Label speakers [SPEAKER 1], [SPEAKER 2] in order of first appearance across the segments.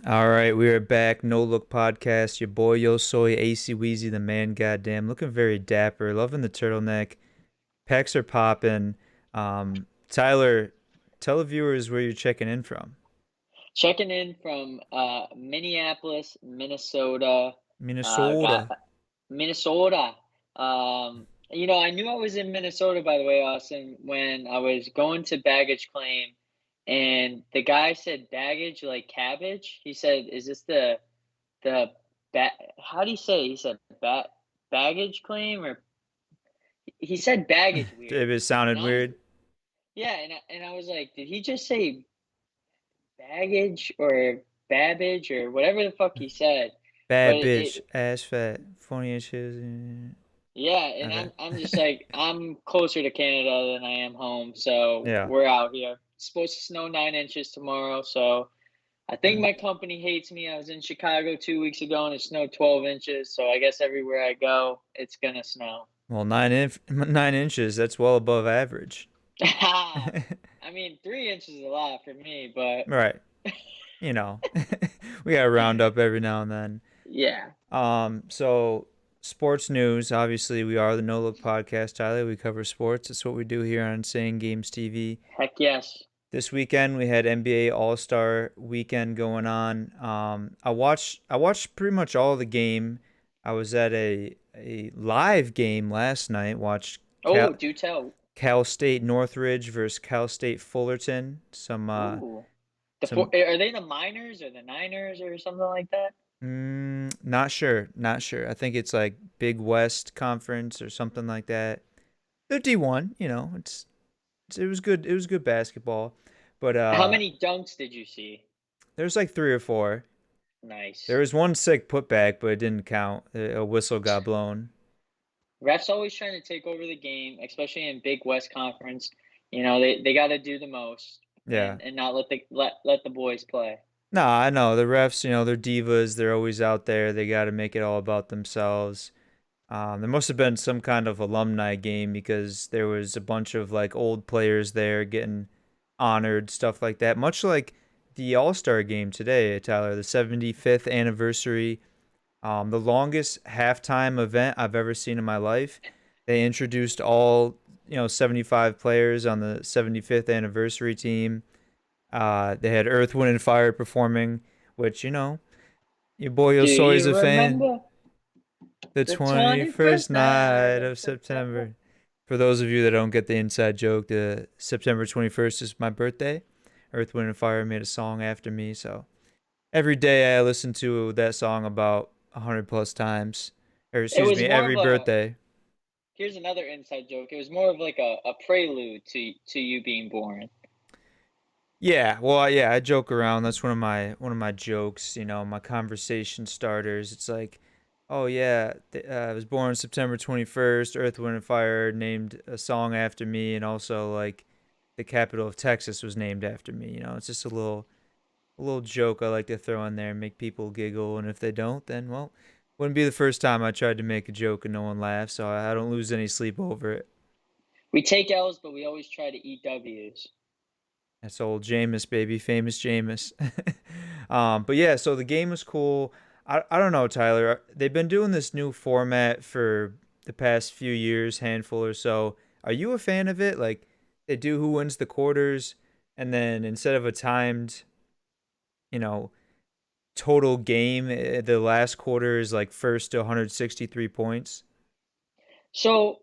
[SPEAKER 1] All right, we are back. No Look Podcast. Your boy Yo Soy, ACWeezy, the man, goddamn, looking very dapper. Loving the turtleneck. Pecs are popping. Tyler, tell the viewers where you're checking in from.
[SPEAKER 2] Checking in from Minneapolis, Minnesota. Got
[SPEAKER 1] Minnesota.
[SPEAKER 2] Minnesota. I knew I was in Minnesota, by the way, Austin, when I was going to baggage claim, and the guy said baggage like cabbage. He said, "Is this the ba how do you say it?" He said baggage claim, or he said baggage
[SPEAKER 1] If
[SPEAKER 2] weird.
[SPEAKER 1] it
[SPEAKER 2] And
[SPEAKER 1] sounded
[SPEAKER 2] I was
[SPEAKER 1] weird,
[SPEAKER 2] Yeah, and I was like, did he just say baggage or babbage or whatever the fuck he said? But
[SPEAKER 1] bad bitch,
[SPEAKER 2] it
[SPEAKER 1] ass fat, 40 inches.
[SPEAKER 2] Yeah, and
[SPEAKER 1] Okay.
[SPEAKER 2] I'm just like, I'm closer to Canada than I am home, so
[SPEAKER 1] Yeah.
[SPEAKER 2] we're out here. It's supposed to snow 9 inches tomorrow, so I think
[SPEAKER 1] Mm.
[SPEAKER 2] my company hates me. I was in Chicago 2 weeks ago and it snowed 12 inches, so I guess everywhere I go, it's gonna snow.
[SPEAKER 1] Well, 9 inches. That's well above average.
[SPEAKER 2] I mean, 3 inches is a lot for me, but
[SPEAKER 1] Right. You know, we gotta round up every now and then.
[SPEAKER 2] yeah,
[SPEAKER 1] So sports news. Obviously, we are the No Look Podcast, Tyler. We cover sports. That's what we do here on Saying Games TV.
[SPEAKER 2] heck yes.
[SPEAKER 1] This weekend we had NBA All Star Weekend going on. I watched pretty much all of the game. I was at a live game last night. Watched
[SPEAKER 2] Oh, do tell.
[SPEAKER 1] Cal State Northridge versus Cal State Fullerton.
[SPEAKER 2] Ooh.
[SPEAKER 1] Some
[SPEAKER 2] Are they the Miners or the Niners or something like that?
[SPEAKER 1] Not sure. Not sure. I think it's like Big West Conference or something like that. They're D1, it was good. It was good basketball, but
[SPEAKER 2] How many dunks did you see?
[SPEAKER 1] there's like three or four. There
[SPEAKER 2] Nice.
[SPEAKER 1] was one sick putback, but it didn't count. A whistle got blown.
[SPEAKER 2] Refs always trying to take over the game, especially in Big West Conference. They got to do the most
[SPEAKER 1] Yeah.
[SPEAKER 2] and not let the boys play.
[SPEAKER 1] No, I know the refs. They're divas. They're always out there. They got to make it all about themselves. There must have been some kind of alumni game because there was a bunch of like old players there getting honored, stuff like that. Much like the All Star game today, Tyler, the 75th anniversary, the longest halftime event I've ever seen in my life. They introduced all 75 players on the 75th anniversary team. They had Earth, Wind, and Fire performing, which your boy
[SPEAKER 2] Do
[SPEAKER 1] Osoy is
[SPEAKER 2] you
[SPEAKER 1] a fan.
[SPEAKER 2] remember
[SPEAKER 1] The
[SPEAKER 2] the
[SPEAKER 1] 21st
[SPEAKER 2] 21st night
[SPEAKER 1] night
[SPEAKER 2] of
[SPEAKER 1] of
[SPEAKER 2] September?
[SPEAKER 1] September. For those of you that don't get the inside joke, the September 21st is my birthday. Earth, Wind, and Fire made a song after me, so every day I listen to that song about 100 plus times. Or
[SPEAKER 2] It
[SPEAKER 1] excuse
[SPEAKER 2] was
[SPEAKER 1] me,
[SPEAKER 2] more of
[SPEAKER 1] every
[SPEAKER 2] a
[SPEAKER 1] birthday.
[SPEAKER 2] Here's another inside joke. It was more of like a prelude to you being born.
[SPEAKER 1] Yeah, well, yeah, I joke around. That's one of my jokes, my conversation starters. It's like, oh yeah, I was born September 21st. Earth, Wind, and Fire named a song after me, and also like the capital of Texas was named after me. It's just a little joke I like to throw in there and make people giggle. And if they don't, then well, wouldn't be the first time I tried to make a joke and no one laughed. So I don't lose any sleep over it.
[SPEAKER 2] We take L's, but we always try to eat W's.
[SPEAKER 1] That's old Jameis, baby, famous Jameis. But yeah, so the game was cool. I don't know, Tyler. They've been doing this new format for the past few years, handful or so. Are you a fan of it? Like they do who wins the quarters, and then instead of a timed, you know, total game, the last quarter is like first to 163 points.
[SPEAKER 2] So,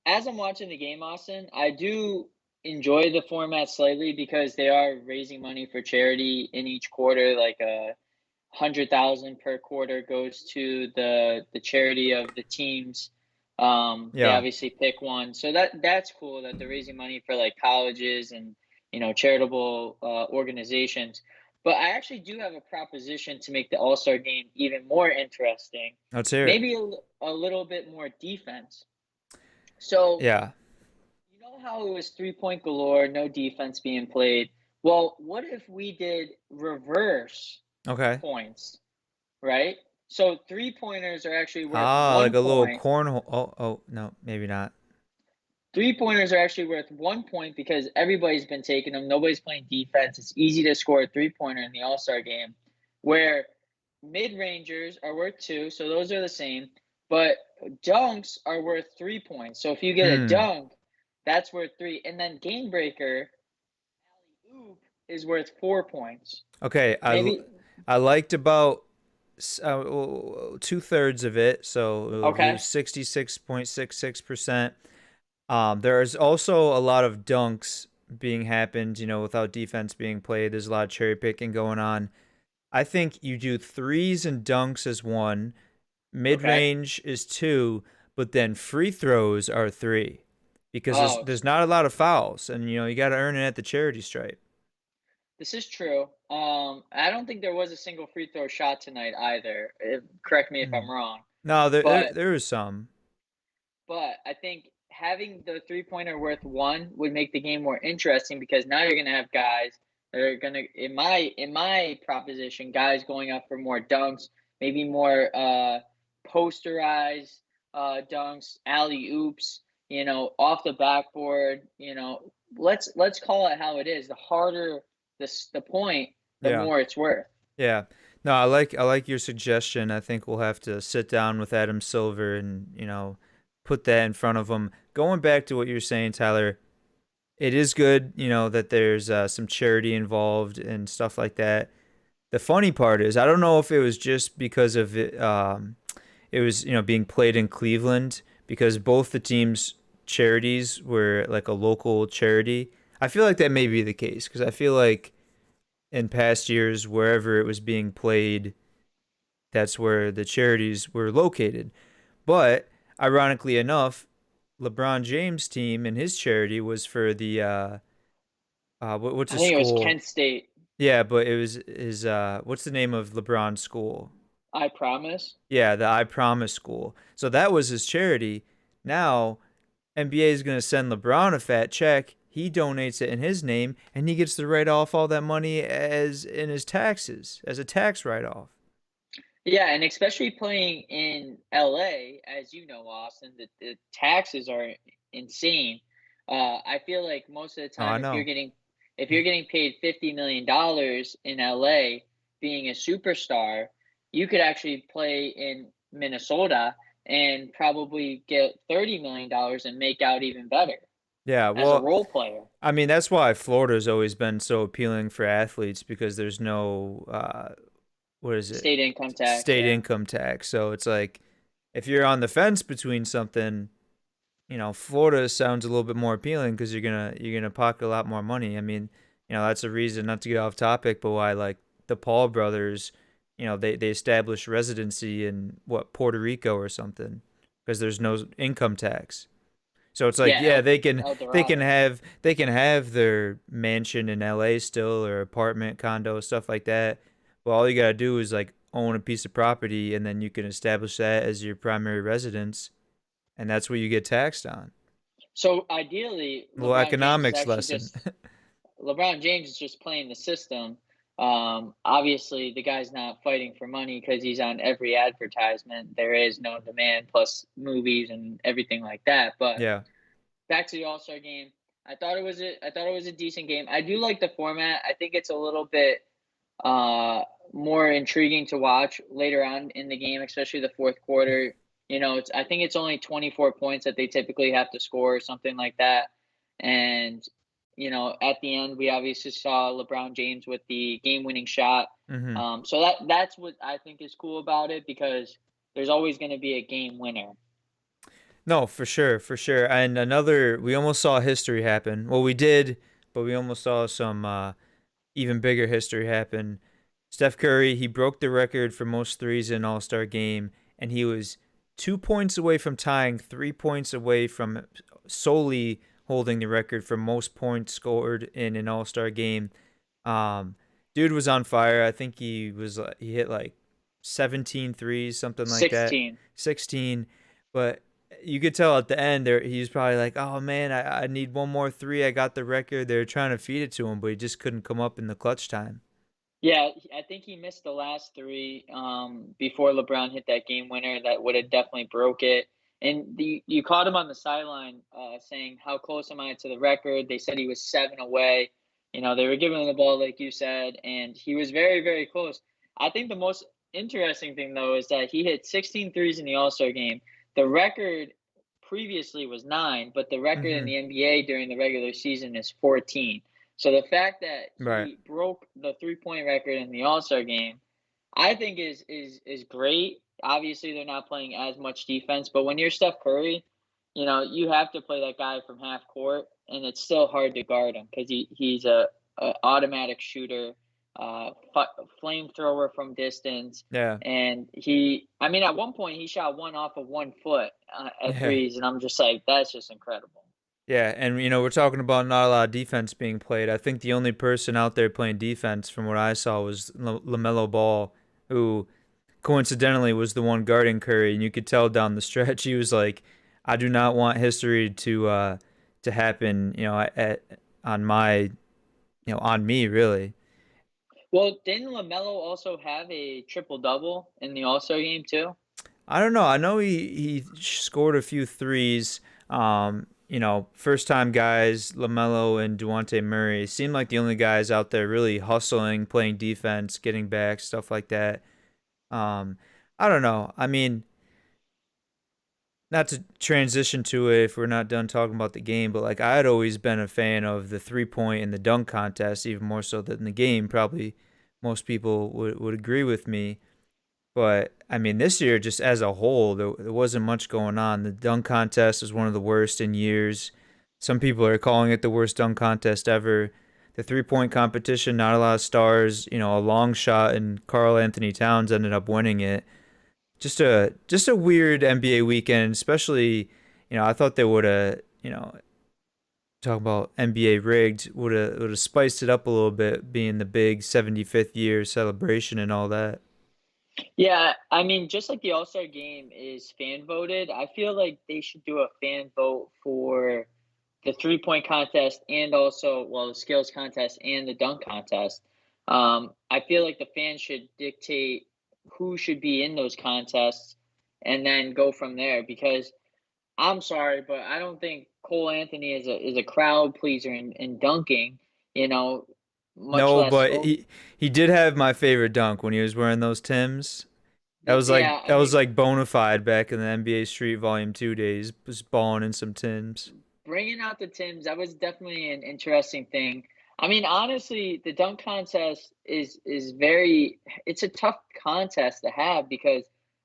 [SPEAKER 2] as I'm watching the game, Austin, I do enjoy the format slightly because they are raising money for charity in each quarter. Like 100,000 per quarter goes to the charity of the teams. They
[SPEAKER 1] Yeah,
[SPEAKER 2] obviously pick one, so that's cool that they're raising money for like colleges and charitable organizations. But I actually do have a proposition to make the All Star game even more interesting.
[SPEAKER 1] let's hear it.
[SPEAKER 2] Maybe a little bit more defense. So,
[SPEAKER 1] Yeah.
[SPEAKER 2] you know how it was 3-point galore, no defense being played? Well, what if we did reverse
[SPEAKER 1] Okay.
[SPEAKER 2] points, right? So 3-pointers are actually worth
[SPEAKER 1] Ah, like
[SPEAKER 2] one
[SPEAKER 1] a little
[SPEAKER 2] point.
[SPEAKER 1] cornhole. Oh, no, maybe not.
[SPEAKER 2] 3-pointers are actually worth 1 point because everybody's been taking them. Nobody's playing defense. It's easy to score a 3-pointer in the All Star game. where mid-rangers are worth 2, so those are the same, but dunks are worth 3 points. So if you get a
[SPEAKER 1] Hmm.
[SPEAKER 2] dunk, that's worth 3, and then game breaker, alley-oop, is worth 4 points.
[SPEAKER 1] Okay,
[SPEAKER 2] Maybe
[SPEAKER 1] I liked about 2/3 of it, so it
[SPEAKER 2] okay.
[SPEAKER 1] was 66.66%. There is also a lot of dunks being happened, without defense being played. There's a lot of cherry picking going on. I think you do threes and dunks as one, mid
[SPEAKER 2] Okay.
[SPEAKER 1] range is two, but then free throws are three because there's
[SPEAKER 2] Oh,
[SPEAKER 1] there's not a lot of fouls, and you got to earn it at the charity stripe.
[SPEAKER 2] this is true. I don't think there was a single free throw shot tonight either. Correct me if
[SPEAKER 1] Mm.
[SPEAKER 2] I'm wrong,
[SPEAKER 1] No, there, there
[SPEAKER 2] but
[SPEAKER 1] there is some.
[SPEAKER 2] I think having the three-pointer worth 1 would make the game more interesting because now you're gonna have guys that are gonna, in my proposition, guys going up for more dunks, maybe more posterized dunks, alley oops, off the backboard. Let's call it how it is. The harder the point, the
[SPEAKER 1] Yeah.
[SPEAKER 2] more it's worth.
[SPEAKER 1] Yeah. No, I like your suggestion. I think we'll have to sit down with Adam Silver and, put that in front of him. Going back to what you're saying, Tyler, it is good, that there's some charity involved and stuff like that. The funny part is, I don't know if it was just because of it, it was, being played in Cleveland because both the teams' charities were like a local charity. I feel like that may be the case because I feel like in past years, wherever it was being played, that's where the charities were located. But ironically enough, LeBron James' team and his charity was for the what's
[SPEAKER 2] I
[SPEAKER 1] his
[SPEAKER 2] think it was
[SPEAKER 1] school?
[SPEAKER 2] Kent State.
[SPEAKER 1] Yeah, but it was his what's the name of LeBron's school?
[SPEAKER 2] I promise.
[SPEAKER 1] Yeah, the I Promise school. So that was his charity. Now NBA is going to send LeBron a fat check. He donates it in his name, and he gets to write off all that money as in his taxes as a tax write off.
[SPEAKER 2] Yeah, and especially playing in LA, as you know, Austin, the taxes are insane. I feel like most of the
[SPEAKER 1] Oh,
[SPEAKER 2] time,
[SPEAKER 1] I know.
[SPEAKER 2] if you're getting paid $50 million in LA, being a superstar, you could actually play in Minnesota and probably get $30 million and make out even better
[SPEAKER 1] Yeah,
[SPEAKER 2] as a
[SPEAKER 1] well,
[SPEAKER 2] role player.
[SPEAKER 1] I mean that's why Florida's always been so appealing for athletes because there's no what is it?
[SPEAKER 2] State income tax,
[SPEAKER 1] State
[SPEAKER 2] yeah.
[SPEAKER 1] income tax. So it's like if you're on the fence between something, Florida sounds a little bit more appealing because you're gonna pocket a lot more money. I mean, that's a reason not to get off topic, but why like the Paul brothers, they established residency in what Puerto Rico or something because there's no income tax. So it's like,
[SPEAKER 2] Yeah,
[SPEAKER 1] yeah, they can
[SPEAKER 2] El
[SPEAKER 1] they can
[SPEAKER 2] Dorado.
[SPEAKER 1] have they can have their mansion in LA still or apartment, condo, stuff like that. But all you gotta do is like own a piece of property and then you can establish that as your primary residence and that's what you get taxed on.
[SPEAKER 2] So ideally,
[SPEAKER 1] A little economics lesson.
[SPEAKER 2] LeBron James is just playing the system. Obviously, the guy's not fighting for money because he's on every advertisement. There is no demand, plus movies and everything like that. But
[SPEAKER 1] Yeah.
[SPEAKER 2] back to the All Star game, I thought it was a decent game. I do like the format. I think it's a little bit uh, more intriguing to watch later on in the game, especially the fourth quarter. I think it's only 24 points that they typically have to score or something like that. And, at the end, we obviously saw LeBron James with the game winning shot.
[SPEAKER 1] Hmm.
[SPEAKER 2] So that's what I think is cool about it because there's always going to be a game winner.
[SPEAKER 1] No, for sure, for sure. And we almost saw history happen. Well, we did, but we almost saw some even bigger history happen. Steph Curry, he broke the record for most threes in an All Star game, and he was 2 points away from tying, 3 points away from solely holding the record for most points scored in an All Star game. Um, Dude was on fire. I think he hit like 17 threes, something like that,
[SPEAKER 2] 16.
[SPEAKER 1] 16. But you could tell at the end there he was probably like, "Oh man, I need one more three. I got the record." They were trying to feed it to him, but he just couldn't come up in the clutch time.
[SPEAKER 2] Yeah, I think he missed the last three before LeBron hit that game winner that would have definitely broke it. And you caught him on the sideline saying, "How close am I to the record?" They said he was 7 away. They were giving him the ball like you said, and he was very, very close. I think the most interesting thing though is that he hit 16 threes in the All-Star game. The record previously was 9, but the record in
[SPEAKER 1] Hmm.
[SPEAKER 2] the NBA during the regular season is 14. So the fact that
[SPEAKER 1] Right.
[SPEAKER 2] he broke the three-point record in the All-Star game, I think is great. Obviously, they're not playing as much defense, but when you're Steph Curry, you have to play that guy from half court, and it's still hard to guard him because he's a automatic shooter, flamethrower from distance,
[SPEAKER 1] Yeah.
[SPEAKER 2] and I mean, at one point he shot one off of 1 foot at
[SPEAKER 1] Yeah.
[SPEAKER 2] threes, and I'm just like, that's just incredible.
[SPEAKER 1] Yeah, and we're talking about not a lot of defense being played. I think the only person out there playing defense, from what I saw, was Lamelo Ball, who coincidentally was the one guarding Curry, and you could tell down the stretch he was like, "I do not want history to happen, on on me, really."
[SPEAKER 2] Well, didn't LaMelo also have a triple double in the All Star game too?
[SPEAKER 1] I don't know. I know he scored a few threes. First time guys, LaMelo and Duante Murray seemed like the only guys out there really hustling, playing defense, getting back, stuff like that. Um, I don't know. I mean, not to transition to it if we're not done talking about the game, but like I had always been a fan of the 3 point and the dunk contest, even more so than the game. Probably most people would agree with me. But I mean, this year, just as a whole, there wasn't much going on. The dunk contest was one of the worst in years. Some people are calling it the worst dunk contest ever. The 3 point competition, not a lot of stars. A long shot, and Karl Anthony Towns ended up winning it. Just a weird NBA weekend, especially. I thought they would have. Talk about NBA rigged would have spiced it up a little bit, being the big 75th year celebration and all that.
[SPEAKER 2] Yeah, I mean, just like the All Star game is fan voted, I feel like they should do a fan vote for the 3 point contest and also, well, the skills contest and the dunk contest. I feel like the fans should dictate who should be in those contests and then go from there because I'm sorry, but I don't think Cole Anthony is a crowd pleaser in dunking, you know, much
[SPEAKER 1] No,
[SPEAKER 2] less
[SPEAKER 1] but he did have my favorite dunk when he was wearing those Tims. That was
[SPEAKER 2] yeah,
[SPEAKER 1] like
[SPEAKER 2] I
[SPEAKER 1] that was
[SPEAKER 2] mean,
[SPEAKER 1] like bona fide back in the NBA Street Volume 2 days. Was balling in some Tims.
[SPEAKER 2] bringing out the Tims, that was definitely an interesting thing. I mean, honestly, the dunk contest is very it's a tough contest to have because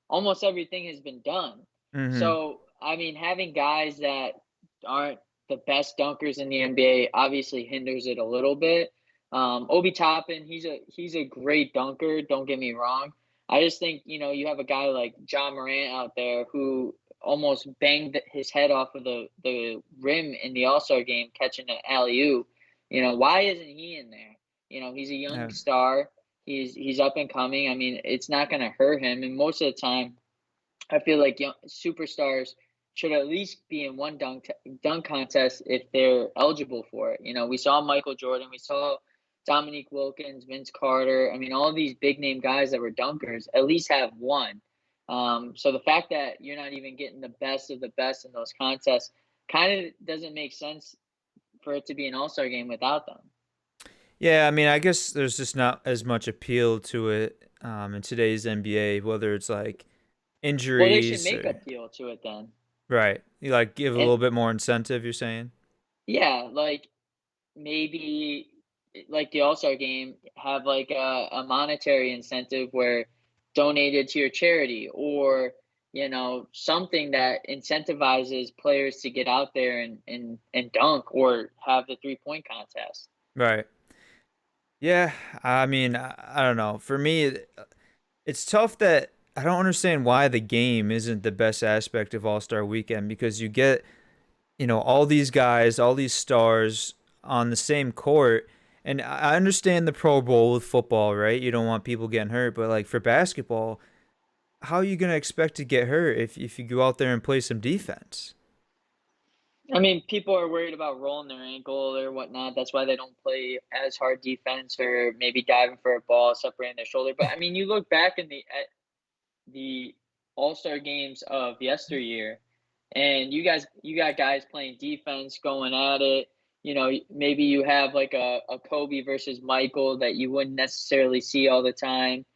[SPEAKER 2] almost everything has been done.
[SPEAKER 1] Hmm.
[SPEAKER 2] So, I mean, having guys that aren't the best dunkers in the NBA obviously hinders it a little bit. Obi Toppin, he's a great dunker, don't get me wrong. I just think, you have a guy like John Morant out there who almost banged his head off of the rim in the All Star game, catching an alley oop. Why isn't he in there? He's a young
[SPEAKER 1] Yeah.
[SPEAKER 2] star. He's up and coming. I mean, it's not going to hurt him. And most of the time, I feel like young superstars should at least be in one dunk contest if they're eligible for it. We saw Michael Jordan, we saw Dominique Wilkins, Vince Carter. I mean, all these big name guys that were dunkers at least have one. So the fact that you're not even getting the best of the best in those contests kind of doesn't make sense for it to be an All Star game without them.
[SPEAKER 1] Yeah, I mean, I guess there's just not as much appeal to it in today's NBA, whether it's like
[SPEAKER 2] Well, they should
[SPEAKER 1] injuries
[SPEAKER 2] make
[SPEAKER 1] or
[SPEAKER 2] appeal to it then,
[SPEAKER 1] right. You like give a
[SPEAKER 2] and
[SPEAKER 1] little bit more incentive, you're saying?
[SPEAKER 2] yeah, like maybe like the All-Star game have like a monetary incentive where donated to your charity or something that incentivizes players to get out there and dunk or have the 3 point contest.
[SPEAKER 1] Right. Yeah, I mean, I don't know. For me, it's tough that I don't understand why the game isn't the best aspect of All Star Weekend because you get all these guys, all these stars on the same court. And I understand the Pro Bowl with football, right? You don't want people getting hurt, but like for basketball, how are you gonna expect to get hurt if you go out there and play some defense?
[SPEAKER 2] I mean, people are worried about rolling their ankle or whatnot. That's why they don't play as hard defense or maybe diving for a ball, separating their shoulder. But I mean, you look back in the All-Star games of yesteryear, and you got guys playing defense, going at it. Maybe you have like a Kobe versus Michael that you wouldn't necessarily see all the time.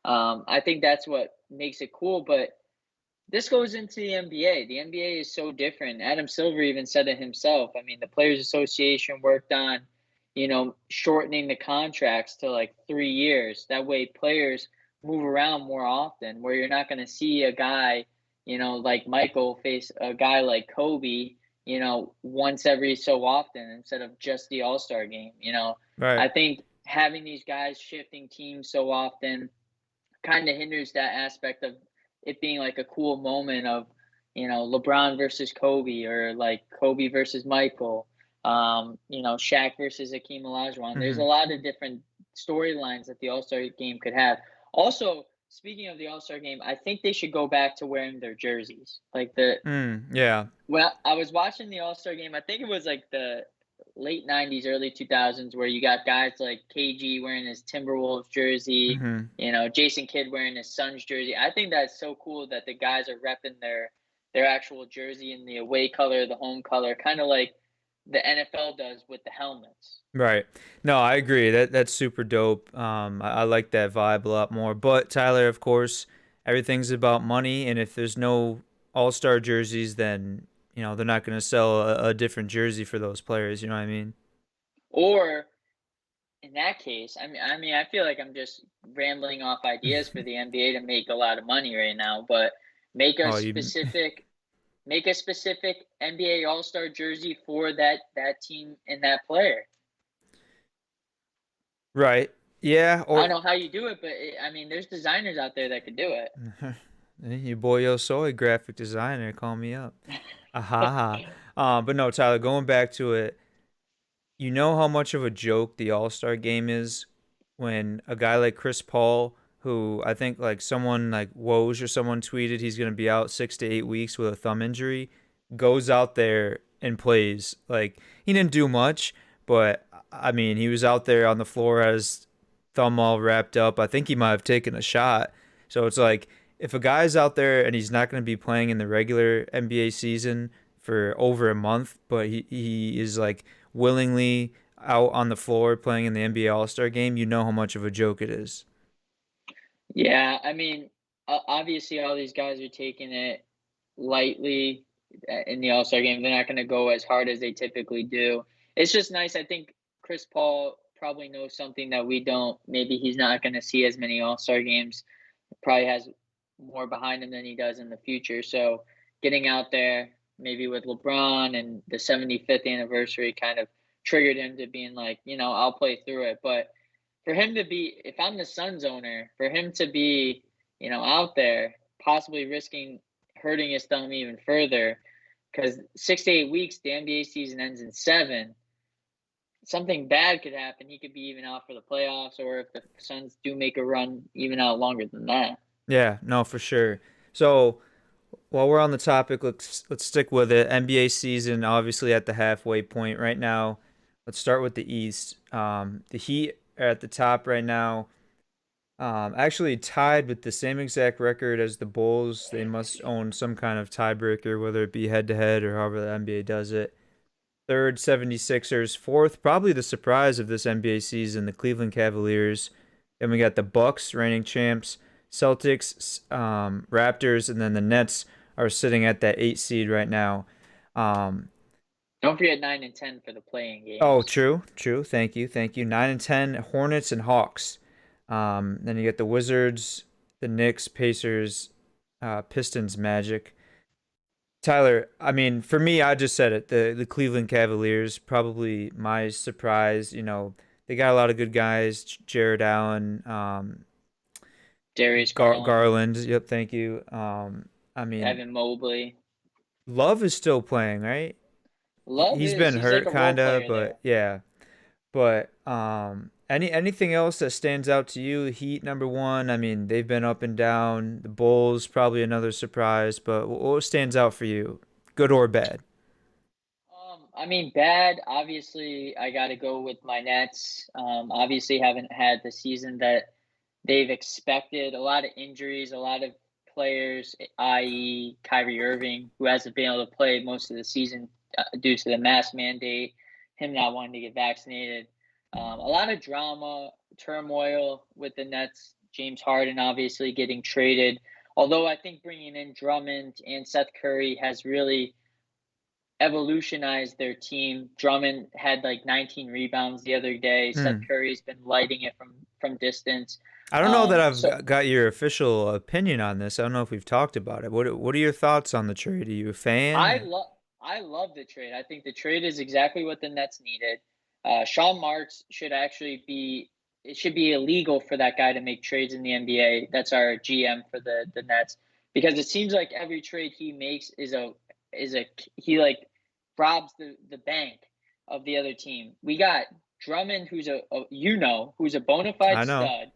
[SPEAKER 2] I think that's what makes it cool. But this goes into the NBA. The NBA is so different. Adam Silver even said it himself. I mean, the Players Association worked on, shortening the contracts to like 3 years. That way, players move around more often, where you're not going to see a guy, like Michael face a guy like Kobe, once every so often instead of just the All Star game.
[SPEAKER 1] Right.
[SPEAKER 2] I think having these guys shifting teams so often kind of hinders that aspect of it being like a cool moment of LeBron versus Kobe or like Kobe versus Michael, Shaq versus Hakeem Olajuwon. There's a
[SPEAKER 1] Hmm.
[SPEAKER 2] lot of different storylines that the All Star game could have. Also, speaking of the All Star game, I think they should go back to wearing their jerseys. Like the
[SPEAKER 1] Yeah.
[SPEAKER 2] well, I was watching the All Star game. I think it was like the late '90s, early 2000s, where you got guys like KG wearing his Timberwolves jersey,
[SPEAKER 1] Hmm.
[SPEAKER 2] Jason Kidd wearing his Suns jersey. I think that's so cool that the guys are repping their actual jersey in the away color, the home color, kind of like the NFL does with the helmets.
[SPEAKER 1] Right. No, I agree. That's super dope. I like that vibe a lot more. But Tyler, of course, everything's about money, and if there's no all-star jerseys, then they're not going to sell a different jersey for those players. You know what I mean?
[SPEAKER 2] Or in that case, I mean, I feel like I'm just rambling off ideas for the NBA to make a lot of money right now, but make a
[SPEAKER 1] Oh, you
[SPEAKER 2] specific make a specific NBA All-Star jersey for that team and that player.
[SPEAKER 1] right? Yeah.
[SPEAKER 2] I don't
[SPEAKER 1] Or
[SPEAKER 2] know how you do it, but I mean, there's designers out there that could do it.
[SPEAKER 1] you boy Yo Soy, graphic designer, call me up. Aha. But no, Tyler. Going back to it, you know how much of a joke the All Star game is when a guy like Chris Paul, who I think like someone like Woj or someone tweeted he's going to be out 6 to 8 weeks with a thumb injury, goes out there and plays. Like he didn't do much, but I mean he was out there on the floor, had his thumb all wrapped up. I think he might have taken a shot. So it's like if a guy's out there and he's not going to be playing in the regular NBA season for over a month, but he is like willingly out on the floor playing in the NBA All Star game, you know how much of a joke it is.
[SPEAKER 2] Yeah, I mean, obviously all these guys are taking it lightly in the All-Star game. They're not going to go as hard as they typically do. It's just nice. I think Chris Paul probably knows something that we don't. Maybe he's not going to see as many All-Star games. Probably has more behind him than he does in the future. So getting out there, maybe with LeBron and the 75th anniversary kind of triggered him to being like, I'll play through it. But for him to be, if I'm the Suns owner, for him to be, out there, possibly risking hurting his thumb even further, because 6 to 8 weeks, the NBA season ends in 7. Something bad could happen. He could be even out for the playoffs, or if the Suns do make a run, even out longer than that.
[SPEAKER 1] Yeah, no, for sure. So while we're on the topic, let's stick with it. NBA season obviously at the halfway point right now. Let's start with the East. The Heat are at the top right now. Actually tied with the same exact record as the Bulls. They must own some kind of tiebreaker, whether it be head to head or however the NBA does it. Third, 76ers. Fourth, probably the surprise of this NBA season, the Cleveland Cavaliers. Then we got the Bucks, reigning champs, Celtics, Raptors, and then the Nets are sitting at that 8 seed right now. Um,
[SPEAKER 2] Don't forget 9 and 10 for the playing
[SPEAKER 1] oh,
[SPEAKER 2] games.
[SPEAKER 1] true, true. Thank you, thank you. 9 and 10, Hornets and Hawks. Then you get the Wizards, the Knicks, Pacers, Pistons, Magic. Tyler, I mean, for me, I just said it. The Cleveland Cavaliers, probably my surprise. They got a lot of good guys. Jared Allen,
[SPEAKER 2] Darius Garland,
[SPEAKER 1] Garland. Yep, thank you. I mean,
[SPEAKER 2] Evan Mobley.
[SPEAKER 1] Love is still playing, right?
[SPEAKER 2] Love
[SPEAKER 1] He's
[SPEAKER 2] is
[SPEAKER 1] been
[SPEAKER 2] he's like
[SPEAKER 1] hurt,
[SPEAKER 2] a role
[SPEAKER 1] kinda,
[SPEAKER 2] player
[SPEAKER 1] but
[SPEAKER 2] there.
[SPEAKER 1] yeah. But anything else that stands out to you? Heat number one. I mean, they've been up and down. The Bulls probably another surprise. But what stands out for you, good or bad?
[SPEAKER 2] I mean, bad. Obviously, I got to go with my Nets. Obviously, haven't had the season that they've expected. A lot of injuries, a lot of players, i.e., Kyrie Irving, who hasn't been able to play most of the season due to the mask mandate, him not wanting to get vaccinated. A lot of drama, turmoil with the Nets James Harden obviously getting traded. Although I think bringing in Drummond and Seth Curry has really evolutionized their team. Drummond had like 19 rebounds the other day. Seth
[SPEAKER 1] Hmm.
[SPEAKER 2] Curry's been lighting it from distance.
[SPEAKER 1] I don't know that I've
[SPEAKER 2] So
[SPEAKER 1] got your official opinion on this. I don't know if we've talked about it. What are your thoughts on the trade? Are you a fan?
[SPEAKER 2] I
[SPEAKER 1] Or?
[SPEAKER 2] love I love the trade. I think the trade is exactly what the Nets needed. Sean Marks should actually be it should be illegal for that guy to make trades in the NBA. That's our GM for the Nets because it seems like every trade he makes is a he like robs the bank of the other team. We got Drummond, who's who's a bona fide
[SPEAKER 1] I know.
[SPEAKER 2] stud,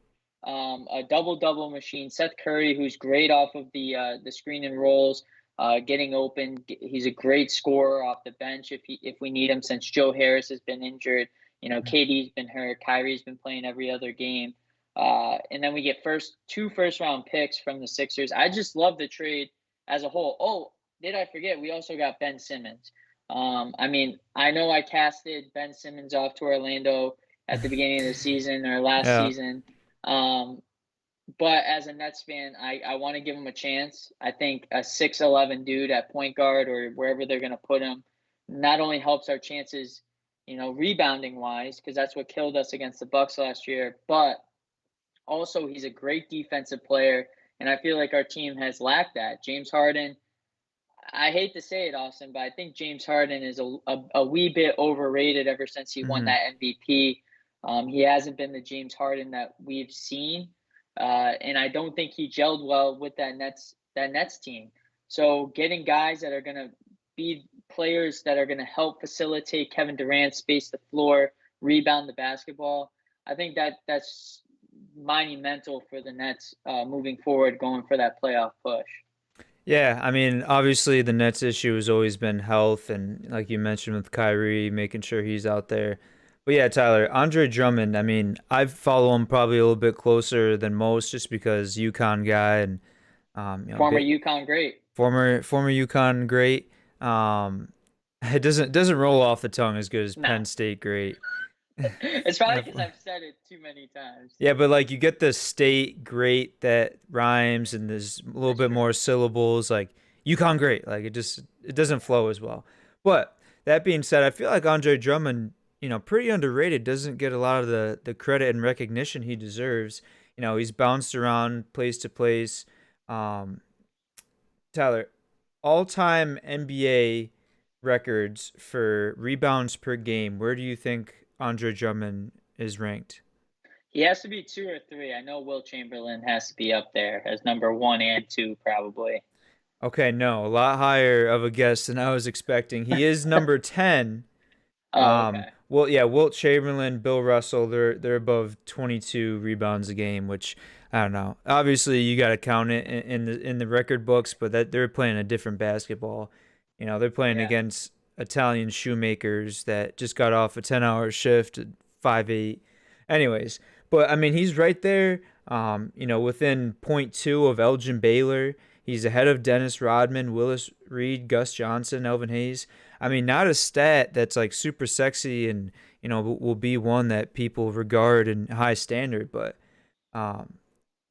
[SPEAKER 2] a double double machine. Seth Curry, who's great off of the screen and rolls, getting open. He's a great scorer off the bench if we need him. Since Joe Harris has been injured, KD's been hurt. Kyrie's been playing every other game. And then we get two first round picks from the Sixers. I just love the trade as a whole. Oh, did I forget? We also got Ben Simmons. I mean, I know I casted Ben Simmons off to Orlando at the beginning of the season or last
[SPEAKER 1] Yeah.
[SPEAKER 2] season. Um, but as a Nets fan, I want to give him a chance. I think a 6'11" dude at point guard or wherever they're going to put him not only helps our chances, rebounding wise, because that's what killed us against the Bucks last year, but also he's a great defensive player. And I feel like our team has lacked that. James Harden, I hate to say it, Austin, but I think James Harden is a wee bit overrated ever since he won
[SPEAKER 1] Hmm.
[SPEAKER 2] that MVP. He hasn't been the James Harden that we've seen, and I don't think he gelled well with that Nets team. So getting guys that are going to be players that are going to help facilitate Kevin Durant, space the floor, rebound the basketball, I think that's monumental for the Nets moving forward, going for that playoff push.
[SPEAKER 1] Yeah, I mean, obviously the Nets issue has always been health, and like you mentioned with Kyrie, making sure he's out there. But yeah, Tyler, Andre Drummond, I mean, I follow him probably a little bit closer than most just because UConn guy and
[SPEAKER 2] Former
[SPEAKER 1] bit
[SPEAKER 2] UConn great.
[SPEAKER 1] former UConn great. Um, it doesn't roll off the tongue as good as
[SPEAKER 2] Nah.
[SPEAKER 1] Penn State great.
[SPEAKER 2] It's probably because I've said it too many times.
[SPEAKER 1] Yeah, but like you get the state great that rhymes and there's a little
[SPEAKER 2] That's
[SPEAKER 1] bit
[SPEAKER 2] true.
[SPEAKER 1] more syllables like Yukon great. Like it doesn't flow as well. But that being said, I feel like Andre Drummond, pretty underrated, doesn't get a lot of the credit and recognition he deserves. He's bounced around place to place. Um, Tyler, all-time NBA records for rebounds per game. Where do you think Andre Drummond is ranked?
[SPEAKER 2] He has to be two or three. I know Will Chamberlain has to be up there as number one and two, probably.
[SPEAKER 1] Okay, no, a lot higher of a guess than I was expecting. He is number 10.
[SPEAKER 2] Oh, okay.
[SPEAKER 1] Well, yeah, Wilt Chamberlain, Bill Russell, they're above 22 rebounds a game, which I don't know. Obviously, you got to count it in the record books, but that they're playing a different basketball. They're playing
[SPEAKER 2] Yeah.
[SPEAKER 1] against Italian shoemakers that just got off a 10-hour shift at 5'8". Anyways, but I mean, he's right there. Within point .2 of Elgin Baylor. He's ahead of Dennis Rodman, Willis Reed, Gus Johnson, Elvin Hayes. I mean, not a stat that's like super sexy and will be one that people regard in high standard, but um,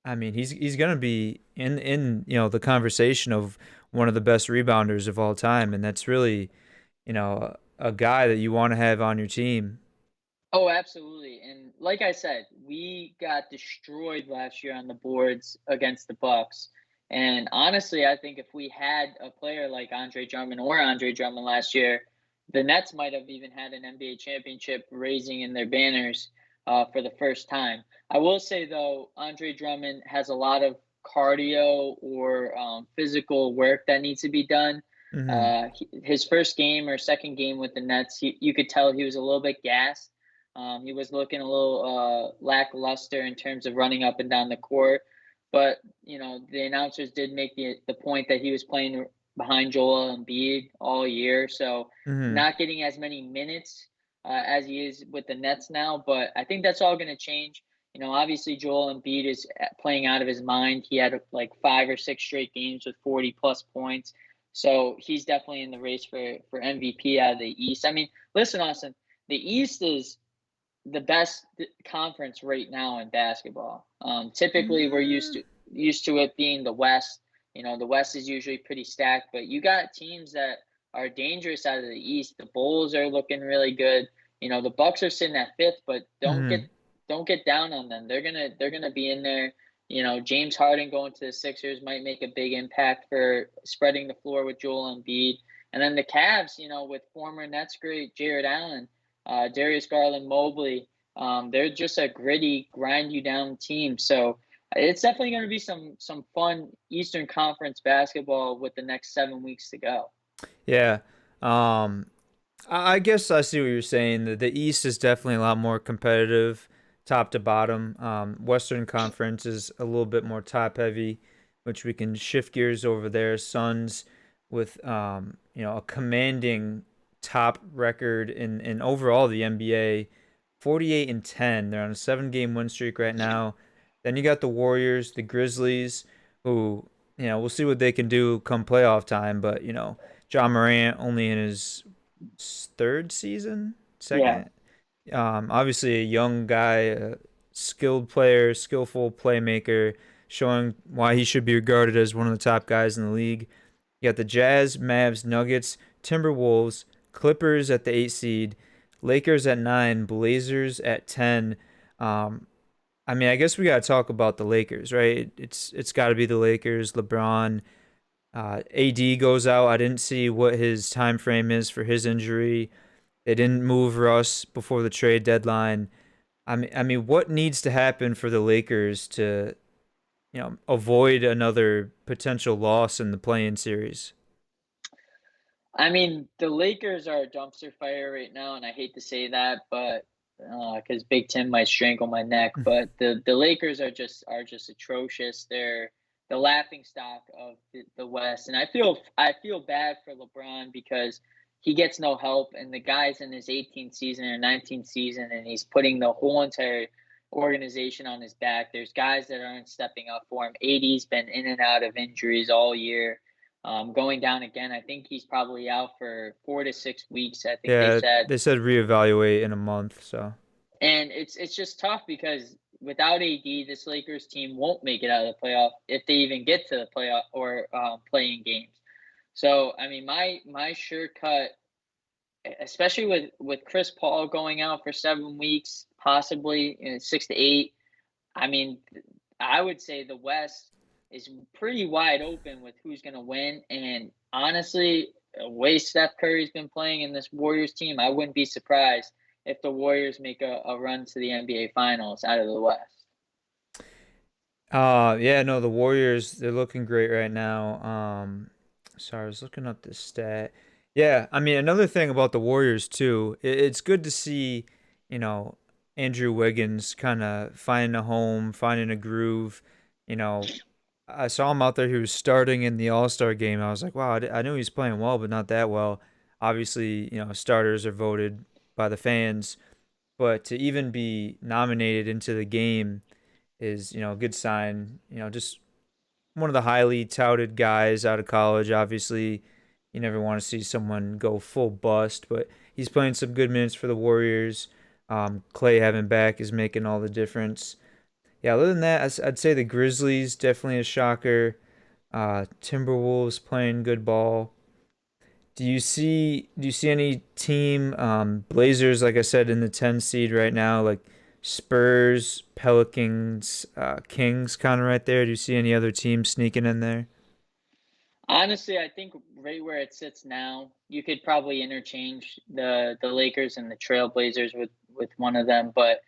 [SPEAKER 1] I mean, he's gonna be in the conversation of one of the best rebounders of all time, and that's really a guy that you want to have on your team.
[SPEAKER 2] Oh, absolutely. And like I said, we got destroyed last year on the boards against the Bucks. And honestly, I think if we had a player like Andre Drummond last year, the Nets might have even had an NBA championship raising in their banners for the first time. I will say though, Andre Drummond has a lot of cardio or physical work that needs to be done.
[SPEAKER 1] Hmm.
[SPEAKER 2] His first game or second game with the Nets, you could tell he was a little bit gassed. He was looking a little lackluster in terms of running up and down the court, but the announcers did make the point that he was playing behind Joel Embiid all year, so
[SPEAKER 1] Hmm.
[SPEAKER 2] not getting as many minutes as he is with the Nets now. But I think that's all going to change. Obviously Joel Embiid is playing out of his mind. He had like 5 or 6 straight games with 40 plus points, so he's definitely in the race for MVP out of the East. I mean, listen, Austin, the East is the best conference right now in basketball. Typically, we're
[SPEAKER 1] Mm,
[SPEAKER 2] used to it being the West. You know, the West is usually pretty stacked, but you got teams that are dangerous out of the East. The Bulls are looking really good. You know, the Bucks are sitting at fifth, but
[SPEAKER 1] mhm.
[SPEAKER 2] don't get down on them. They're gonna be in there. You know, James Harden going to the Sixers might make a big impact for spreading the floor with Joel Embiid. And then the Cavs, you know, with former Nets great Jared Allen, Darius Garland, Mobley. They're just a gritty, grind you down team. So it's definitely going to be some fun Eastern Conference basketball with the next 7 weeks to go.
[SPEAKER 1] Yeah. Um, I guess I see what you're saying. The East is definitely a lot more competitive, top to bottom. Western Conference is a little bit more top heavy, which we can shift gears over there. Suns with a commanding top record in overall the NBA, 48-10. They're on a 7 game win streak right now. Then you got the Warriors, the Grizzlies, who we'll see what they can do come playoff time. But John Morant only in his third season,
[SPEAKER 2] Yeah.
[SPEAKER 1] second. Obviously a young guy, a skilled player, skillful playmaker, showing why he should be regarded as one of the top guys in the league. You got the Jazz, Mavs, Nuggets, Timberwolves, Clippers at the 8 seed, Lakers at 9, Blazers at 10. Um, I mean, I guess we got to talk about the Lakers, right? It's got to be the Lakers. LeBron, AD goes out. I didn't see what his time frame is for his injury. They didn't move Russ before the trade deadline. I mean, what needs to happen for the Lakers to, avoid another potential loss in the play-in series?
[SPEAKER 2] I mean, the Lakers are a dumpster fire right now, and I hate to say that, but because Big Tim might strangle my neck. But the Lakers are just atrocious. They're the laughing stock of the West, and I feel bad for LeBron because he gets no help, and the guy's in his 18th season or 19th season, and he's putting the whole entire organization on his back. There's guys that aren't stepping up for him. AD's been in and out of injuries all year, going down again. I think he's probably out for 4 to 6 weeks. I think they
[SPEAKER 1] Yeah,
[SPEAKER 2] said,
[SPEAKER 1] they said reevaluate in a month, so
[SPEAKER 2] and it's just tough because without AD, this Lakers team won't make it out of the playoff if they even get to the playoff or playing games. So I mean, my sure cut, especially with Chris Paul going out for 7 weeks, possibly 6 to 8. I mean, I would say the West is pretty wide open with who's going to win. And honestly, the way Steph Curry's been playing in this Warriors team, I wouldn't be surprised if the Warriors make a run to the NBA Finals out of the West.
[SPEAKER 1] yeah, no, the Warriors, they're looking great right now. Sorry, I was looking up this stat. Yeah, I mean, another thing about the Warriors too, it's good to see, you know, Andrew Wiggins kind of finding a home, finding a groove. You know, I saw him out there. He was starting in the All-Star game. I was like, wow, I knew he was playing well, but not that well. Obviously, starters are voted by the fans, but to even be nominated into the game is, a good sign. Just one of the highly touted guys out of college. Obviously, you never want to see someone go full bust, but he's playing some good minutes for the Warriors. Clay having back is making all the difference. Yeah, other than that, I'd say the Grizzlies definitely a shocker. Timberwolves playing good ball. Do you see any team Blazers, like I said, in the 10 seed right now, like Spurs, Pelicans, Kings kind of right there? Do you see any other teams sneaking in there?
[SPEAKER 2] Honestly, I think right where it sits now, you could probably interchange the Lakers and the Trailblazers with one of them, but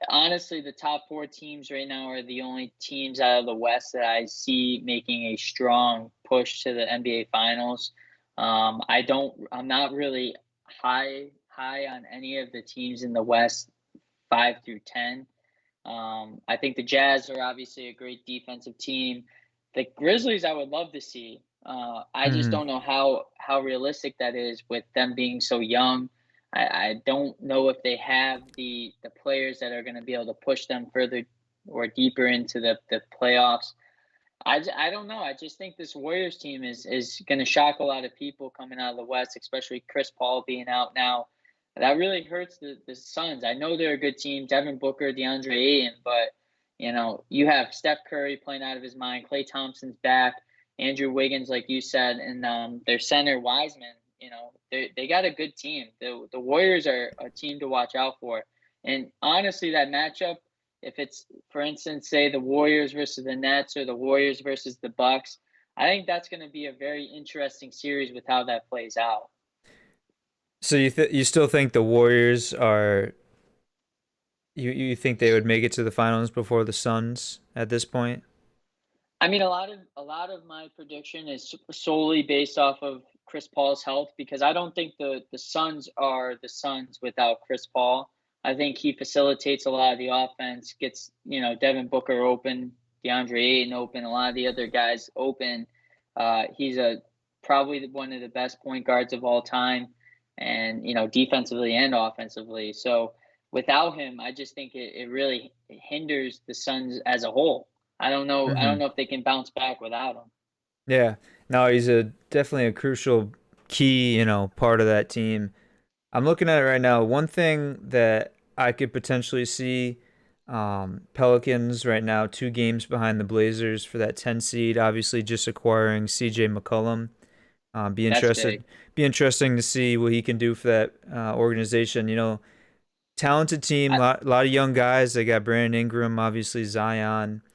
[SPEAKER 2] honestly, the top four teams right now are the only teams out of the West that I see making a strong push to the NBA Finals. I'm not really high on any of the teams in the West 5 through 10. I think the Jazz are obviously a great defensive team. The Grizzlies, I would love to see. I just
[SPEAKER 1] Hmm.
[SPEAKER 2] don't know how realistic that is with them being so young. I don't know if they have the players that are going to be able to push them further or deeper into the playoffs. I don't know. I just think this Warriors team is going to shock a lot of people coming out of the West, especially Chris Paul being out now. That really hurts the Suns. I know they're a good team, Devin Booker, DeAndre Ayton, but you have Steph Curry playing out of his mind, Klay Thompson's back, Andrew Wiggins, like you said, and their center Wiseman. They got a good team. The Warriors are a team to watch out for. And honestly, that matchup, if it's for instance, say the Warriors versus the Nets or the Warriors versus the Bucks, I think that's going to be a very interesting series with how that plays out.
[SPEAKER 1] So you still think the Warriors are you think they would make it to the finals before the Suns at this point?
[SPEAKER 2] I mean, a lot of my prediction is solely based off of Chris Paul's health because I don't think the Suns are the Suns without Chris Paul. I think he facilitates a lot of the offense, gets Devin Booker open, DeAndre Ayton open, a lot of the other guys open. He's a probably one of the best point guards of all time, and defensively and offensively. So without him, I just think it really hinders the Suns as a whole. I don't know. I
[SPEAKER 1] Mm-hmm.
[SPEAKER 2] don't know if they can bounce back without him.
[SPEAKER 1] Yeah. No, he's a definitely a crucial key, part of that team. I'm looking at it right now. One thing that I could potentially see, Pelicans right now 2 games behind the Blazers for that 10 seed. Obviously, just acquiring C.J. McCollum. Be
[SPEAKER 2] That's big.
[SPEAKER 1] interested. Be interesting to see what he can do for that organization. Talented team.
[SPEAKER 2] I,
[SPEAKER 1] Lot of young guys. They got Brandon Ingram, obviously Zion, a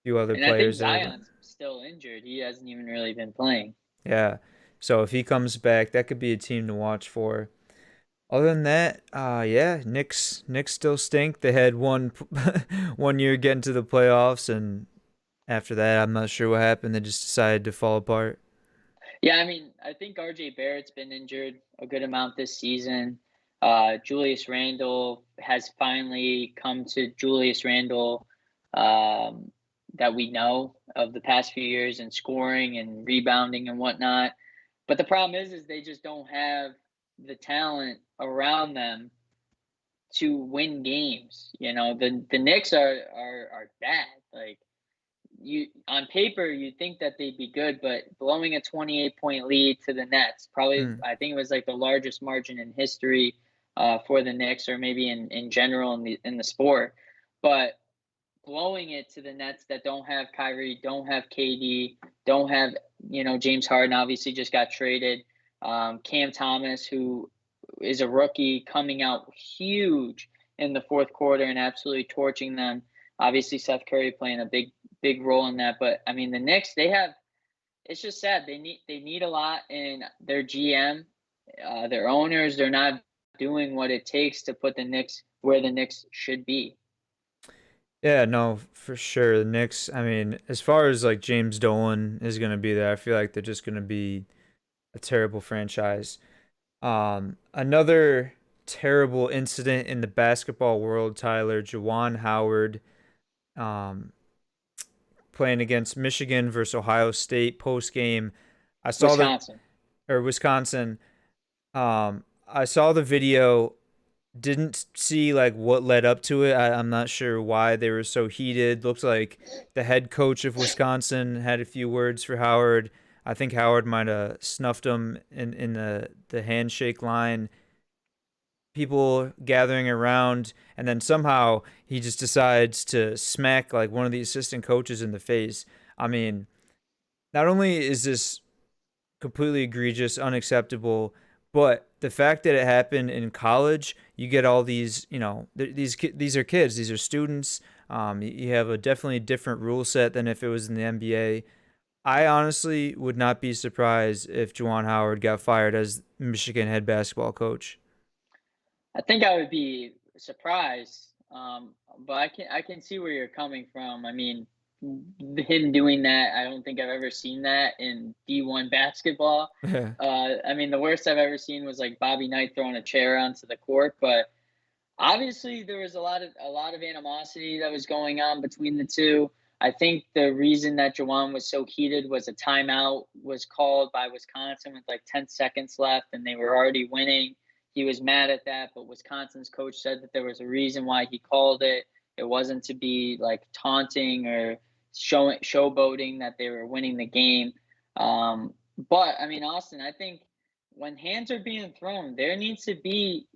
[SPEAKER 1] few other
[SPEAKER 2] and I think
[SPEAKER 1] players there. But
[SPEAKER 2] Zion's still injured. He hasn't even really been playing.
[SPEAKER 1] yeah, so if he comes back, that could be a team to watch for. Other than that, yeah, Knicks still stink. They had one one year getting to the playoffs, and after that, I'm not sure what happened. They just decided to fall apart.
[SPEAKER 2] Yeah, I mean, I think RJ Barrett's been injured a good amount this season. Julius Randle has finally come to Julius Randle um, that we know of the past few years in scoring and rebounding and whatnot. But the problem is they just don't have the talent around them to win games. The Knicks are bad. Like you on paper you think that they'd be good, but blowing a 28-point lead to the Nets, probably
[SPEAKER 1] Mm.
[SPEAKER 2] I think it was like the largest margin in history for the Knicks, or maybe in general in the sport. But blowing it to the Nets that don't have Kyrie, don't have KD, don't have James Harden, obviously just got traded. Cam Thomas, who is a rookie, coming out huge in the fourth quarter and absolutely torching them. Obviously, Steph Curry playing a big role in that. But I mean, the Knicks, they have. It's just sad. They need a lot in their GM, their owners. They're not doing what it takes to put the Knicks where the Knicks should be.
[SPEAKER 1] Yeah, no, for sure. The Knicks. I mean, as far as like James Dolan is gonna be there, I feel like they're just gonna be a terrible franchise. Another terrible incident in the basketball world, Tyler. Juwan Howard, um, playing against Michigan versus Ohio State post game. I saw the
[SPEAKER 2] Wisconsin.
[SPEAKER 1] or Wisconsin. I saw the video. Didn't see like what led up to it. I'm not sure why they were so heated. Looks like the head coach of Wisconsin had a few words for Howard. I think Howard might have snuffed him in the handshake line. People gathering around, and then somehow he just decides to smack like one of the assistant coaches in the face. I mean, not only is this completely egregious, unacceptable. But the fact that it happened in college, you get all these, these are kids, these are students. You have a definitely different rule set than if it was in the NBA. I honestly would not be surprised if Juwan Howard got fired as Michigan head basketball coach.
[SPEAKER 2] I think I would be surprised, but I can see where you're coming from. I mean, him doing that, I don't think I've ever seen that in D1 basketball.
[SPEAKER 1] Yeah.
[SPEAKER 2] I mean, the worst I've ever seen was like Bobby Knight throwing a chair onto the court, but obviously there was a lot of animosity that was going on between the two. I think the reason that Jawan was so heated was a timeout was called by Wisconsin with like 10 seconds left and they were already winning. He was mad at that, but Wisconsin's coach said that there was a reason why he called it. It wasn't to be like taunting or showboating that they were winning the game. But I mean, Austin, I think when hands are being thrown, there needs to be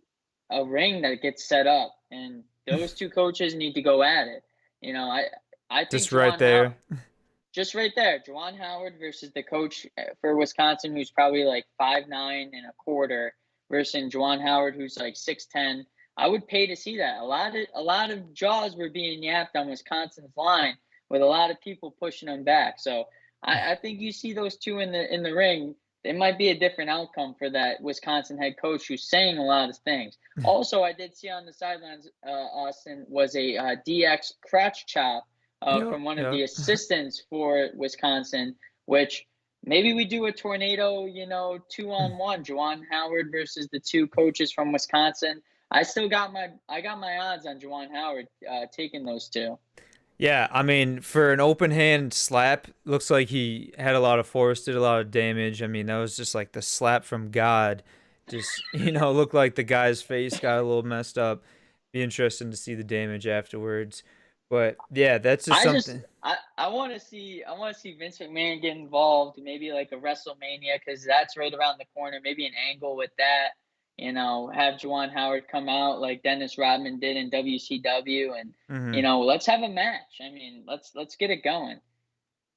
[SPEAKER 2] a ring that gets set up, and those two coaches need to go at it. You know, I think
[SPEAKER 1] Just right
[SPEAKER 2] Juwan Howard,
[SPEAKER 1] there.
[SPEAKER 2] just right there, Juwan Howard versus the coach for Wisconsin, who's probably like 5'9" and a quarter, versus Juwan Howard, who's like 6'10". I would pay to see that. A lot of jaws were being yapped on Wisconsin's line with a lot of people pushing them back. So I think you see those two in the ring, it might be a different outcome for that Wisconsin head coach who's saying a lot of things. Also, I did see on the sidelines, Austin, was a DX crotch chop
[SPEAKER 1] Yep,
[SPEAKER 2] from one of
[SPEAKER 1] yep.
[SPEAKER 2] the assistants for Wisconsin, which maybe we do a tornado, 2-on-1, Juwan Howard versus the two coaches from Wisconsin. I got my odds on Juwan Howard taking those two.
[SPEAKER 1] Yeah, I mean, for an open hand slap, looks like he had a lot of force, did a lot of damage. I mean, that was just like the slap from God. Just, looked like the guy's face got a little messed up. Be interesting to see the damage afterwards. But yeah, that's just
[SPEAKER 2] I just
[SPEAKER 1] something.
[SPEAKER 2] I want to see Vince McMahon get involved, maybe like a WrestleMania because that's right around the corner. Maybe an angle with that. Have Juwan Howard come out like Dennis Rodman did in WCW, and
[SPEAKER 1] Mhm.
[SPEAKER 2] let's have a match. I mean, let's get it going.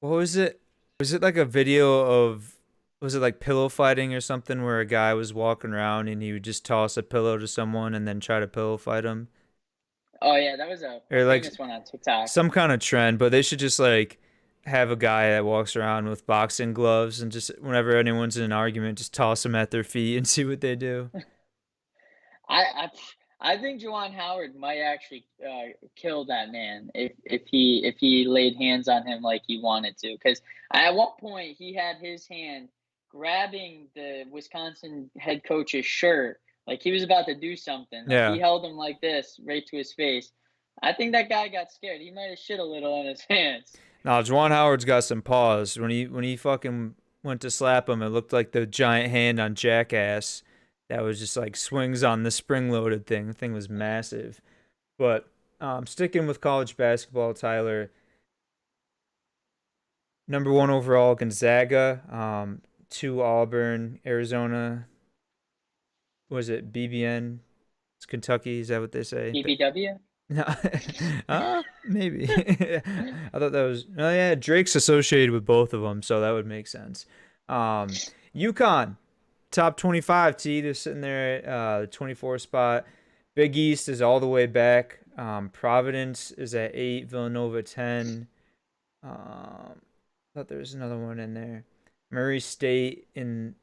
[SPEAKER 1] What was it? Was it like a video of, was it like pillow fighting or something where a guy was walking around and he would just toss a pillow to someone and then try to pillow fight him?
[SPEAKER 2] Oh yeah, that was a
[SPEAKER 1] Or like
[SPEAKER 2] famous one on TikTok.
[SPEAKER 1] some kind of trend, but they should just like have a guy that walks around with boxing gloves and just whenever anyone's in an argument, just toss them at their feet and see what they do.
[SPEAKER 2] I I I think Juwan Howard might actually kill that man if he laid hands on him like he wanted to. Because at one point he had his hand grabbing the Wisconsin head coach's shirt, like he was about to do something. Like he
[SPEAKER 1] Yeah.
[SPEAKER 2] held him like this right to his face. I think that guy got scared. He might have shit a little on his hands.
[SPEAKER 1] Now Juwan Howard's got some paws. When he fucking went to slap him, it looked like the giant hand on Jackass that was just like swings on the spring loaded thing. The thing was massive. But sticking with college basketball, Tyler, number one overall Gonzaga, two Auburn, Arizona. Was it BBN? It's Kentucky. Is that what they say?
[SPEAKER 2] BBW.
[SPEAKER 1] No, maybe. I thought that was. Oh yeah, Drake's associated with both of them, so that would make sense. UConn, top 25 T. They're sitting there at the 24 spot. Big East is all the way back. Providence is at 8. Villanova 10. I thought there was another one in there. Murray State in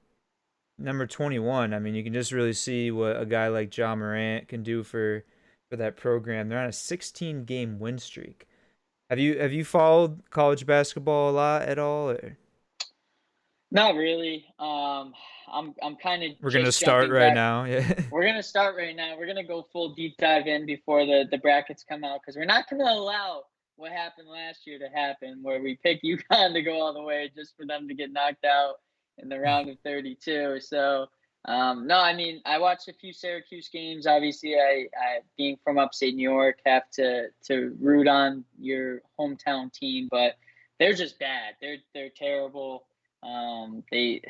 [SPEAKER 1] number 21. I mean, you can just really see what a guy like John Morant can do for that program. They're on a 16 game win streak. Have you followed college basketball a lot at all? Or?
[SPEAKER 2] Not really. I'm kind of
[SPEAKER 1] We're gonna
[SPEAKER 2] just
[SPEAKER 1] start
[SPEAKER 2] jumping
[SPEAKER 1] right
[SPEAKER 2] back.
[SPEAKER 1] now. Yeah.
[SPEAKER 2] We're gonna start right now. We're gonna go full deep dive in before the brackets come out because we're not gonna allow what happened last year to happen, where we pick UConn to go all the way just for them to get knocked out in the round of 32. So no, I mean I watched a few Syracuse games. Obviously, I being from upstate New York have to root on your hometown team, but they're just bad. They're terrible. They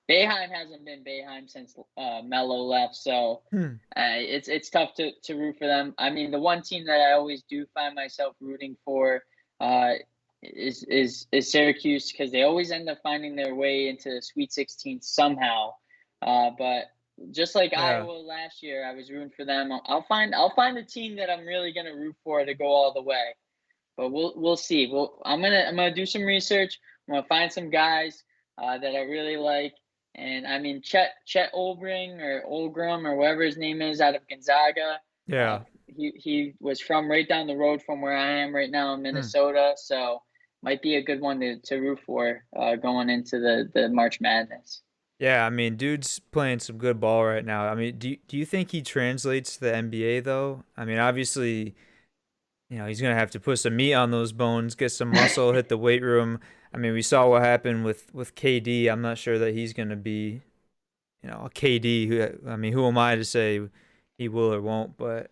[SPEAKER 2] Boeheim hasn't been Boeheim since Melo left, so
[SPEAKER 1] Hmm.
[SPEAKER 2] it's tough to root for them. I mean, the one team that I always do find myself rooting for uh, is Syracuse because they always end up finding their way into the Sweet 16 somehow. But just like
[SPEAKER 1] Yeah.
[SPEAKER 2] Iowa last year, I was rooting for them. I'll find a team that I'm really gonna root for to go all the way. But we'll see. I'm gonna do some research. I'm gonna find some guys that I really like. And I mean Chet Olbring or Olgrum or whatever his name is out of Gonzaga.
[SPEAKER 1] Yeah.
[SPEAKER 2] He was from right down the road from where I am right now in
[SPEAKER 1] Hmm.
[SPEAKER 2] Minnesota, so might be a good one to root for going into the March Madness.
[SPEAKER 1] Yeah. I mean, dude's playing some good ball right now. I mean, do you think he translates to the NBA though? I mean, obviously, he's gonna have to put some meat on those bones, get some muscle, hit the weight room. I mean, we saw what happened with KD. I'm not sure that he's gonna be, a KD. I mean, who am I to say he will or won't? But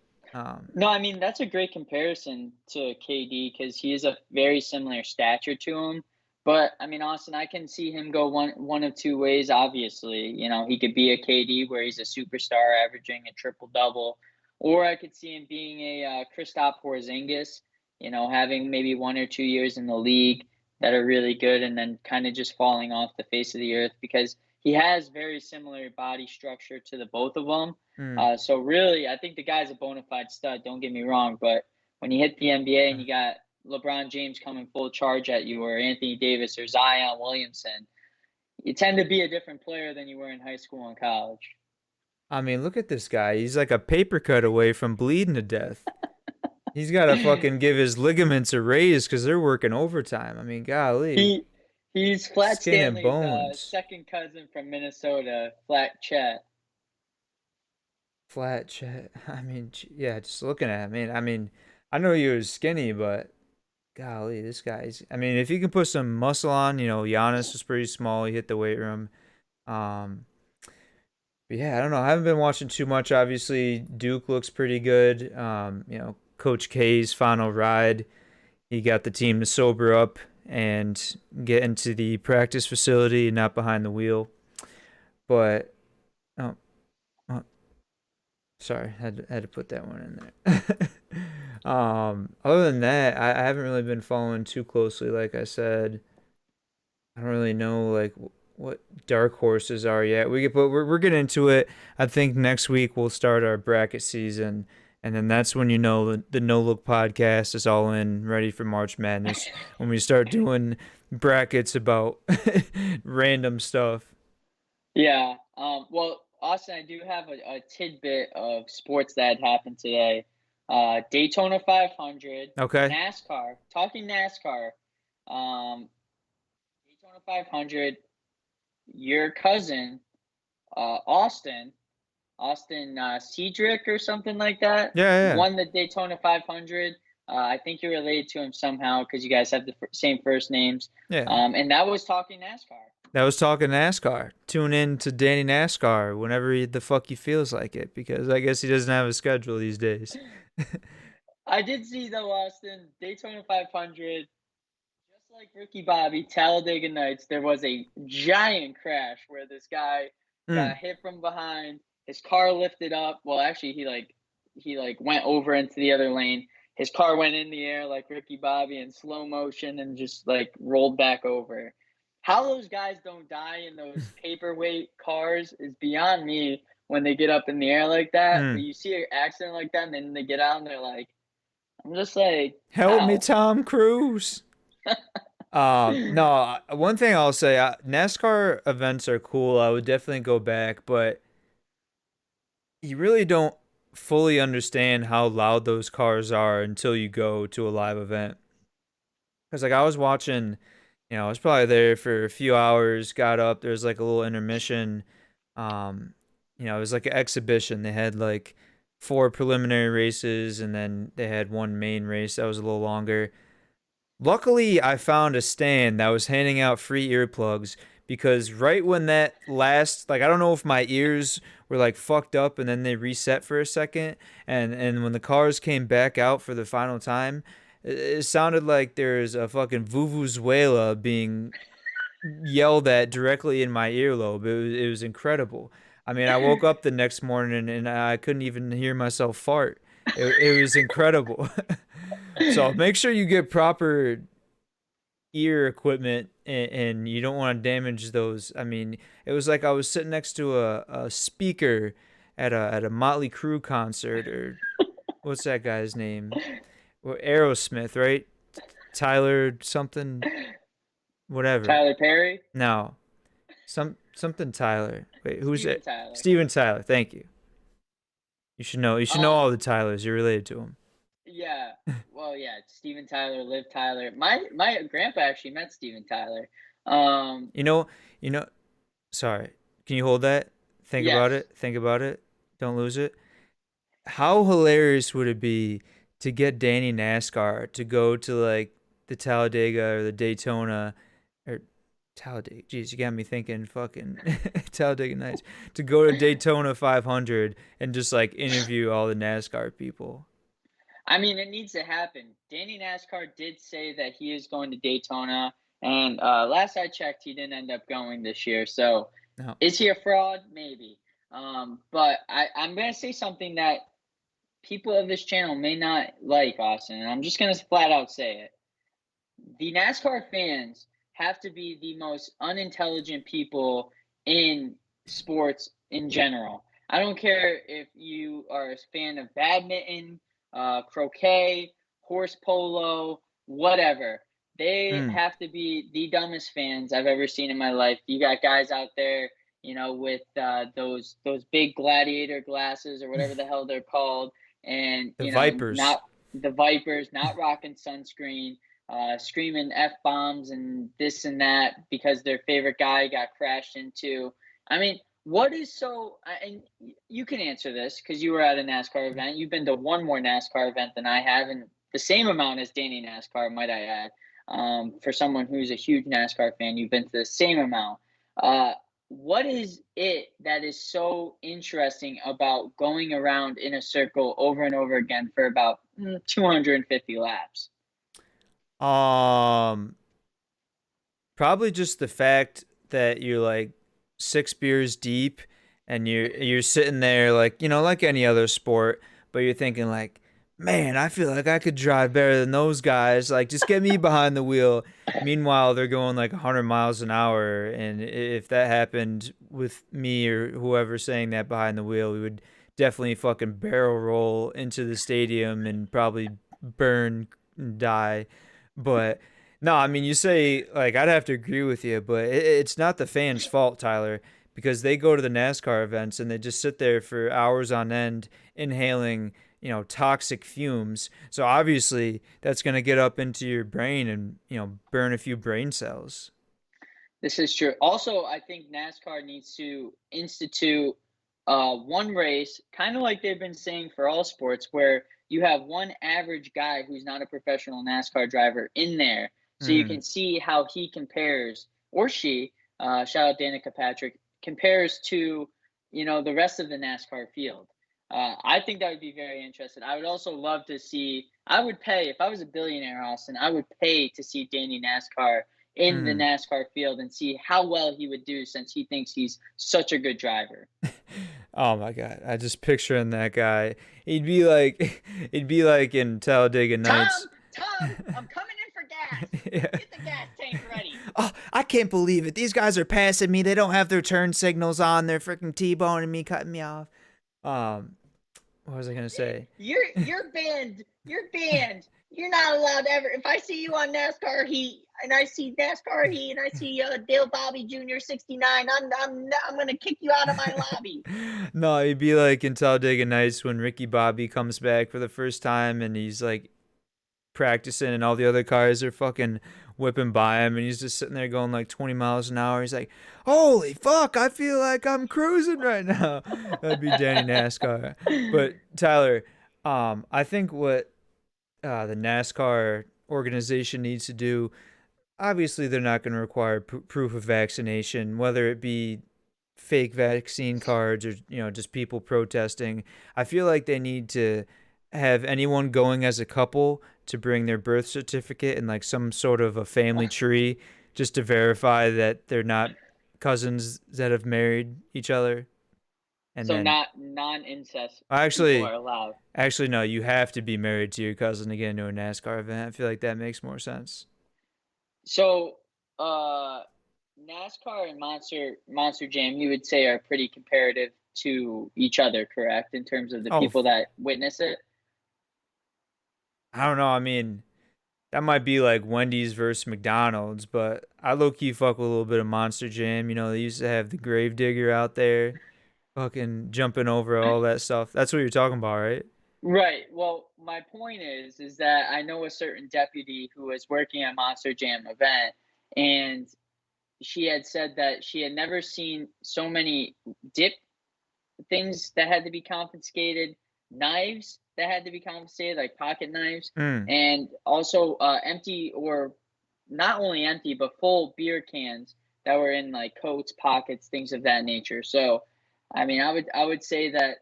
[SPEAKER 2] No, I mean that's a great comparison to KD because he is a very similar stature to him. But I mean, Austin, I can see him go one of two ways. Obviously, he could be a KD where he's a superstar, averaging a triple double, or I could see him being a Kristaps Porzingis. Having maybe 1 or 2 years in the league that are really good, and then kind of just falling off the face of the earth because he has very similar body structure to the both of them.
[SPEAKER 1] Mm.
[SPEAKER 2] So really, I think the guy's a bona fide stud. Don't get me wrong, but when you hit the NBA and you got LeBron James coming full charge at you, or Anthony Davis or Zion Williamson, you tend to be a different player than you were in high school and college.
[SPEAKER 1] I mean, look at this guy. He's like a paper cut away from bleeding to death. He's got to fucking give his ligaments a raise because they're working overtime. I mean, golly.
[SPEAKER 2] he he's Flat
[SPEAKER 1] Skin and
[SPEAKER 2] Stanley's
[SPEAKER 1] bones.
[SPEAKER 2] second cousin from Minnesota, Flat Chet.
[SPEAKER 1] Flat chat. I mean, yeah, just looking at him. I know he was skinny, but golly, this guy's. I mean, if he can put some muscle on, Giannis was pretty small. He hit the weight room. Um, but yeah, I don't know. I haven't been watching too much. Obviously, Duke looks pretty good. Coach K's final ride. He got the team to sober up and get into the practice facility, not behind the wheel. But oh, oh sorry, had to put that one in there. Other than that, I haven't really been following too closely. Like I said, I don't really know like what dark horses are yet. But we're getting into it. I think next week we'll start our bracket season, and then that's when the No Look podcast is all in, ready for March Madness. When we start doing brackets about random stuff.
[SPEAKER 2] Yeah. Well, Austin, I do have a tidbit of sports that happened today. Daytona 500,
[SPEAKER 1] Okay.
[SPEAKER 2] NASCAR. Talking NASCAR. Daytona 500. Your cousin, Austin Cedric or something like that,
[SPEAKER 1] Yeah, yeah,
[SPEAKER 2] won the Daytona 500. I think you're related to him somehow because you guys have the same first names.
[SPEAKER 1] yeah.
[SPEAKER 2] And that was talking NASCAR.
[SPEAKER 1] That was talking NASCAR. Tune in to Danny NASCAR whenever the fuck he feels like it, because I guess he doesn't have a schedule these days.
[SPEAKER 2] I did see though, Austin, Daytona 500. Just like Ricky Bobby, Talladega Nights, there was a giant crash where this guy
[SPEAKER 1] Mm.
[SPEAKER 2] got hit from behind. His car lifted up. Well, actually, he went over into the other lane. His car went in the air like Ricky Bobby in slow motion and just like rolled back over. How those guys don't die in those paperweight cars is beyond me when they get up in the air like that. But
[SPEAKER 1] Mm.
[SPEAKER 2] you see an accident like that, and then they get out and they're like, I'm just like,
[SPEAKER 1] Help me,
[SPEAKER 2] how?
[SPEAKER 1] Tom Cruise. No, one thing I'll say, NASCAR events are cool. I would definitely go back, but you really don't fully understand how loud those cars are until you go to a live event. Because like I was watching, I was probably there for a few hours. Got up, there was like a little intermission. Um, it was like an exhibition. They had like four preliminary races, and then they had one main race that was a little longer. Luckily, I found a stand that was handing out free earplugs because right when that last, like, I don't know if my ears were like fucked up and then they reset for a second, and when the cars came back out for the final time, it sounded like there's a fucking vuvuzela being yelled at directly in my earlobe. It was incredible. I mean, I woke up the next morning and I couldn't even hear myself fart. It was incredible. So make sure you get proper ear equipment, and you don't want to damage those. I mean, it was like I was sitting next to a speaker at a Motley Crue concert, or what's that guy's name? Well, Aerosmith, right? Tyler something, whatever.
[SPEAKER 2] Tyler Perry,
[SPEAKER 1] No, something Tyler. Wait, who's
[SPEAKER 2] Steven
[SPEAKER 1] it?
[SPEAKER 2] Tyler.
[SPEAKER 1] Steven Tyler. Thank you. You should know. You should know
[SPEAKER 2] Um,
[SPEAKER 1] all the Tylers. You're related to him.
[SPEAKER 2] yeah. Well, yeah, Steven Tyler, Liv Tyler. My grandpa actually met Steven Tyler. Um,
[SPEAKER 1] You know. You know. Sorry. Can you hold that? Think about
[SPEAKER 2] yes.
[SPEAKER 1] it. Think about it. Don't lose it. How hilarious would it be to get Danny NASCAR to go to like the Talladega or the Daytona, or Talladega? Jeez, you got me thinking fucking Talladega Nights, to go to Daytona 500 and just like interview all the NASCAR people.
[SPEAKER 2] I mean, it needs to happen. Danny NASCAR did say that he is going to Daytona. And last I checked, he didn't end up going this year. So
[SPEAKER 1] No.
[SPEAKER 2] is he a fraud? Maybe. But I'm gonna say something that people of this channel may not like, Austin, and I'm just gonna flat out say it. The NASCAR fans have to be the most unintelligent people in sports in general. I don't care if you are a fan of badminton, croquet, horse polo, whatever. They
[SPEAKER 1] Mm.
[SPEAKER 2] have to be the dumbest fans I've ever seen in my life. You got guys out there, with those big gladiator glasses or whatever the hell they're called, and
[SPEAKER 1] The Vipers.
[SPEAKER 2] not the Vipers, not rocking sunscreen, screaming f bombs and this and that because their favorite guy got crashed into. I mean, what is so? And you can answer this because you were at a NASCAR event. You've been to one more NASCAR event than I have, and the same amount as Danny NASCAR, might I add. For someone who's a huge NASCAR fan, you've been to the same amount. Uh, what is it that is so interesting about going around in a circle over and over again for about 250 laps?
[SPEAKER 1] Um, Probably just the fact that you're like 6 beers deep and you're sitting there like, like any other sport, but you're thinking like, man, I feel like I could drive better than those guys. Like, just get me behind the wheel. Meanwhile, they're going like 100 miles an hour. And if that happened with me or whoever saying that behind the wheel, we would definitely fucking barrel roll into the stadium and probably burn and die. But no, I mean, you say, like, I'd have to agree with you, but it's not the fans' fault, Tyler, because they go to the NASCAR events and they just sit there for hours on end inhaling, toxic fumes. So obviously that's going to get up into your brain and, burn a few brain cells.
[SPEAKER 2] This is true. Also, I think NASCAR needs to institute one race, kind of like they've been saying for all sports, where you have one average guy who's not a professional NASCAR driver in there, so you
[SPEAKER 1] Mm.
[SPEAKER 2] can see how he compares, or she, shout out Danica Patrick, compares to the rest of the NASCAR field. I think that would be very interesting. I would also love to see. I would pay if I was a billionaire, Austin. I would pay to see Danny NASCAR in the
[SPEAKER 1] Mm.
[SPEAKER 2] NASCAR field and see how well he would do since he thinks he's such a good driver.
[SPEAKER 1] Oh my God. I just picturing that guy. He'd be like, he'd be like in Talladega Nights.
[SPEAKER 2] Tom, I'm coming in for gas.
[SPEAKER 1] Yeah.
[SPEAKER 2] Get the gas tank ready.
[SPEAKER 1] Oh, I can't believe it. These guys are passing me. They don't have their turn signals on. They're freaking T-boning me, cutting me off. Um, what was I gonna say?
[SPEAKER 2] You're banned. You're banned. You're not allowed to ever. If I see you on NASCAR Heat and I see NASCAR Heat and I see Dale Bobby Jr. 69, I'm gonna kick you out of my lobby.
[SPEAKER 1] No, he'd be like in Talladega Nights when Ricky Bobby comes back for the first time and he's like practicing and all the other cars are fucking whipping by him and he's just sitting there going like 20 miles an hour. He's like, holy fuck, I feel like I'm cruising right now. That'd be Danny NASCAR. But Tyler, I think what the NASCAR organization needs to do, obviously they're not going to require proof of vaccination, whether it be fake vaccine cards or just people protesting. I feel like they need to have anyone going as a couple to bring their birth certificate and like some sort of a family tree just to verify that they're not cousins that have married each other. And
[SPEAKER 2] So
[SPEAKER 1] then
[SPEAKER 2] not non-incest people
[SPEAKER 1] actually
[SPEAKER 2] are allowed.
[SPEAKER 1] actually no, you have to be married to your cousin to get into a NASCAR event. I feel like that makes more sense.
[SPEAKER 2] So uh, NASCAR and Monster Jam, you would say, are pretty comparative to each other, correct? In terms of the
[SPEAKER 1] Oh,
[SPEAKER 2] people that witness it.
[SPEAKER 1] I don't know. I mean, that might be like Wendy's versus McDonald's, but I low key fuck with a little bit of Monster Jam. They used to have the Gravedigger out there, fucking jumping over all that stuff. That's what you're talking about, right?
[SPEAKER 2] Right. Well, my point is that I know a certain deputy who was working at Monster Jam event, and she had said that she had never seen so many dip things that had to be confiscated, knives that had to be confiscated, like pocket knives,
[SPEAKER 1] Mm.
[SPEAKER 2] and also empty or not only empty but full beer cans that were in like coats, pockets, things of that nature. So, I mean, I would say that